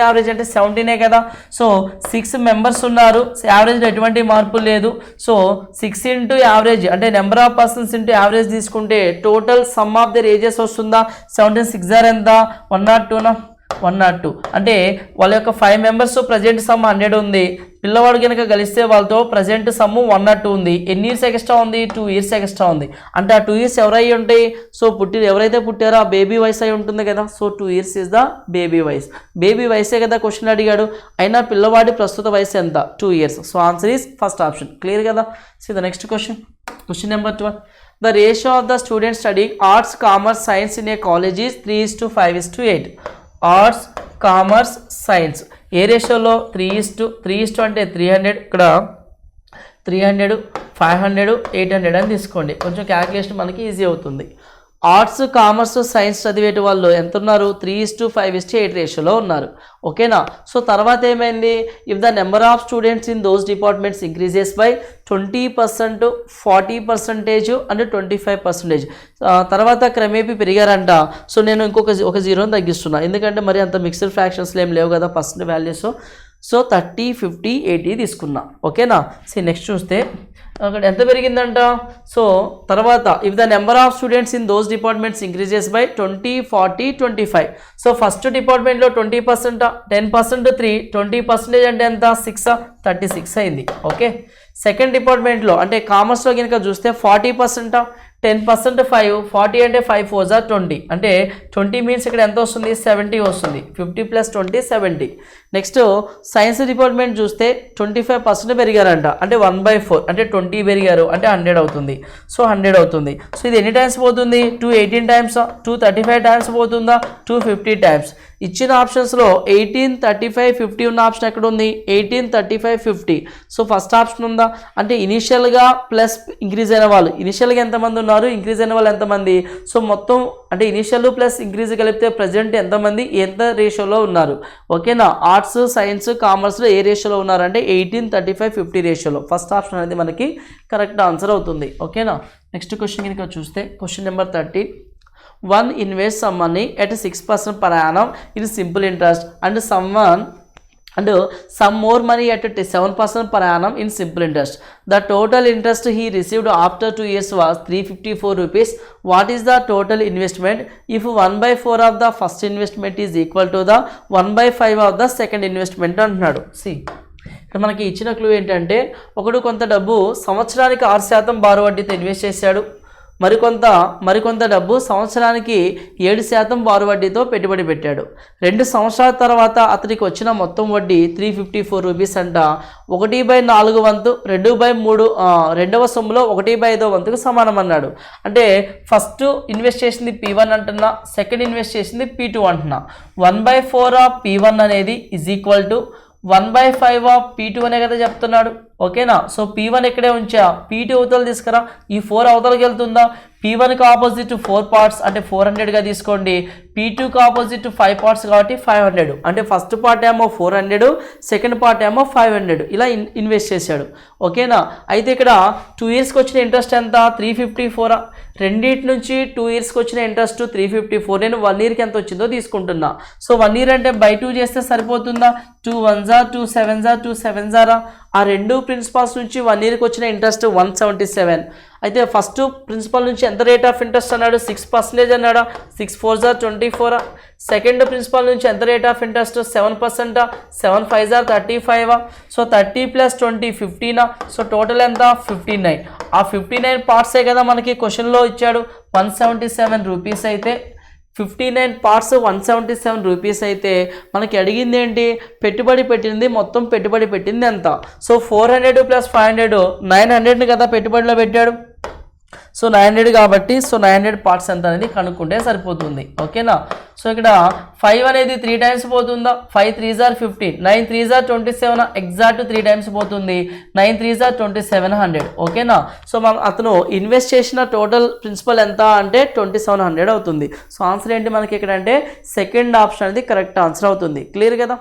యావరేజ్ అంటే 17 కదా. సో 6 మెంబర్స్ ఉన్నారు, యావరేజ్లో ఎటువంటి మార్పు లేదు. సో 6 ఇంటూ యావరేజ్ అంటే number of persons into average తీసుకుంటే total sum of their ages వస్తుందా 17 6 ఎంత 102 102 అంటే వాళ్ళ యొక్క 5 మెంబర్స్ ప్రజెంట్ సమ్ 100 ఉంది. పిల్లవాడు కనుక కలిస్తే వాళ్ళతో ప్రజెంట్ సమ్ 102 ఉంది. ఎన్ని ఇయర్స్ ఎక్స్ట్రా ఉంది 2 years ఎక్స్ట్రా ఉంది. అంటే ఆ 2 years ఎవరై ఉంటాయి సో ఎవరైతే పుట్టారో ఆ బేబీ వయసు అయి ఉంటుంది కదా. So 2 years is the baby వయసే కదా క్వశ్చన్ అడిగాడు. అయినా పిల్లవాడి ప్రస్తుత వయసు ఎంత 2 years. So answer is first option. Clear కదా. So the next question number 12. The ratio of the students studying arts, commerce, science in a college is 3:5:8. Arts commerce science ఏ రేషియోలో 3:3 అంటే 300, ఇక్కడ 300 500 800 అని తీసుకోండి. కొంచెం క్యాలిక్యులేషన్ మనకి ఈజీ అవుతుంది. ఆర్ట్స్ కామర్స్ సైన్స్ చదివేటి వాళ్ళు ఎంత ఉన్నారు 3:5:8 రేషియోలో ఉన్నారు. ఓకేనా. సో తర్వాత ఏమైంది if the number of students in those departments increases by 20%, 40% and 25%. తర్వాత క్రమేపీ పెరిగారంట. సో నేను ఒక జీరోని తగ్గిస్తున్నా ఎందుకంటే మరి అంత మిక్స్డ్ ఫ్రాక్షన్స్లో ఏం లేవు కదా పర్సెంట్ వాల్యూస్. సో 30 50 80 తీసుకున్నా. ఓకేనా. సో నెక్స్ట్ చూస్తే అక్కడ ఎంత పెరిగిందంట. సో తర్వాత if the number of students in those departments increases by 20 40 25. So first డిపార్ట్మెంట్లో 20%, 10% 3, 20% అంటే ఎంత 6 36 అయింది. ఓకే. సెకండ్ డిపార్ట్మెంట్లో అంటే కామర్స్లో కనుక చూస్తే 40%, 10% 5, 40 అంటే 5 4 20 అంటే 20 మీన్స్ ఇక్కడ ఎంత వస్తుంది 70 వస్తుంది. 50 + 20 70. నెక్స్ట్ సైన్స్ డిపార్ట్మెంట్ చూస్తే 25% పెరిగారంట అంటే 1/4 అంటే 20 పెరిగారు అంటే 100 అవుతుంది. సో 100 అవుతుంది. సో ఇది ఎన్ని టైమ్స్ పోతుంది 218 టైమ్స్, 235 టైమ్స్ పోతుందా 250 టైమ్స్. ఇచ్చిన ఆప్షన్స్లో 18 35 50 ఉన్న ఆప్షన్ ఎక్కడ ఉంది 18 35 50. సో ఫస్ట్ ఆప్షన్ ఉందా అంటే ఇనిషియల్గా ప్లస్ ఇంక్రీజ్ అయిన వాళ్ళు ఇనిషియల్గా ఎంతమంది ఉన్నారు ఇంక్రీజ్ అయిన వాళ్ళు ఎంతమంది. సో మొత్తం అంటే ఇనిషియల్ ప్లస్ ఇంక్రీజ్ కలిపితే ప్రజెంట్ ఎంతమంది ఎంత రేషియోలో ఉన్నారు. ఓకేనా. ఆర్ట్స్ సైన్స్ కామర్స్లో ఏ రేషియోలో ఉన్నారంటే 18 35 50 రేషియోలో. ఫస్ట్ ఆప్షన్ అనేది మనకి కరెక్ట్ ఆన్సర్ అవుతుంది. ఓకేనా. నెక్స్ట్ క్వశ్చన్ కనుక చూస్తే question number 13. One invests some money at 6% per annum in simple interest and some more money at 7% per annum in simple interest. The total interest he received after 2 years was 354 rupees. What is the total investment if 1/4 of the first investment is equal to the 1/5 of the second investment అంటున్నాడు. See ఇక్కడ మనకి ఇచ్చిన క్లూ ఏంటంటే ఒకడు కొంత డబ్బు సంవత్సరానికి 6% బారు వడ్డీతో ఇన్వెస్ట్ చేశాడు. మరికొంత డబ్బు సంవత్సరానికి 7% బారు వడ్డీతో పెట్టుబడి పెట్టాడు. 2 సంవత్సరాల తర్వాత అతనికి వచ్చిన మొత్తం వడ్డీ 354 రూపీస్ అంట. 1/4 వంతు 2/3 రెండవ సొమ్ములో 1/5 వంతుకు సమానం అన్నాడు. అంటే ఫస్ట్ ఇన్వెస్ట్ చేసింది P1 అంటున్నా, సెకండ్ ఇన్వెస్ట్ చేసింది P2 అంటున్నా. 1/4 ఆఫ్ P1 అనేది is equal to 1/5 of P2 అనే కదా చెప్తున్నాడు. ఓకేనా? సో P1 ఇక్కడే ఉంచా, P2 అవతల తీసుకురా. ఈ 4 అవతలకి వెళ్తుందా? P1కి ఆపోజిట్ 4 పార్ట్స్ అంటే 400గా తీసుకోండి. P2కి ఆపోజిట్ 5 పార్ట్స్ కాబట్టి 500. అంటే ఫస్ట్ పార్ట్ ఏమో 400, సెకండ్ పార్ట్ ఏమో 500. ఇలా ఇన్వెస్ట్ చేశాడు. ఓకేనా? అయితే ఇక్కడ 2 ఇయర్స్కి వచ్చిన ఇంట్రెస్ట్ ఎంత? 354. రెండింటి నుంచి 2 ఇయర్స్కి వచ్చిన ఇంట్రెస్ట్ 354. నేను 1 ఇయర్కి ఎంత వచ్చిందో తీసుకుంటున్నా. సో 1 ఇయర్ అంటే బై 2 చేస్తే సరిపోతుందా? 2 1s 2 7s 2 7s ఆ రెండు ప్రిన్సిపాల్స్ నుంచి 1 ఇయర్కి వచ్చిన ఇంట్రెస్ట్ 177. అయితే ఫస్ట్ ప్రిన్సిపల్ నుంచి ఎంత రేట్ ఆఫ్ ఇంట్రెస్ట్ అన్నాడు? 6% అన్నాడా? 6 4s 24. సెకండ్ ప్రిన్సిపల్ నుంచి ఎంత rate of interest? 7%. 7 5s 35. So 30 + 20 15. So total ఎంత? 59. ఆ 59 పార్ట్సే కదా మనకి క్వశ్చన్లో ఇచ్చాడు. 177 రూపీస్ అయితే 59 పార్ట్స్ 177 రూపీస్ అయితే మనకి అడిగింది ఏంటి? పెట్టుబడి పెట్టింది, మొత్తం పెట్టుబడి పెట్టింది ఎంత? సో 400 + 500 900ని కదా పెట్టుబడిలో పెట్టాడు. సో 900 కాబట్టి సో 900 పార్ట్స్ ఎంత అనేది కనుక్కుంటే సరిపోతుంది. ఓకేనా? సో ఇక్కడ 5 అనేది 3 టైమ్స్ పోతుందా? 5 3s 15, 9 3s 27. ఎగ్జాక్ట్ 3 టైమ్స్ పోతుంది. 9 3s 2700. ఓకేనా? సో అతను ఇన్వెస్ట్ చేసిన టోటల్ ప్రిన్సిపల్ ఎంత అంటే 2700 అవుతుంది. సో ఆన్సర్ ఏంటి మనకి ఇక్కడ అంటే సెకండ్ ఆప్షన్ అనేది కరెక్ట్ ఆన్సర్ అవుతుంది. క్లియర్ కదా?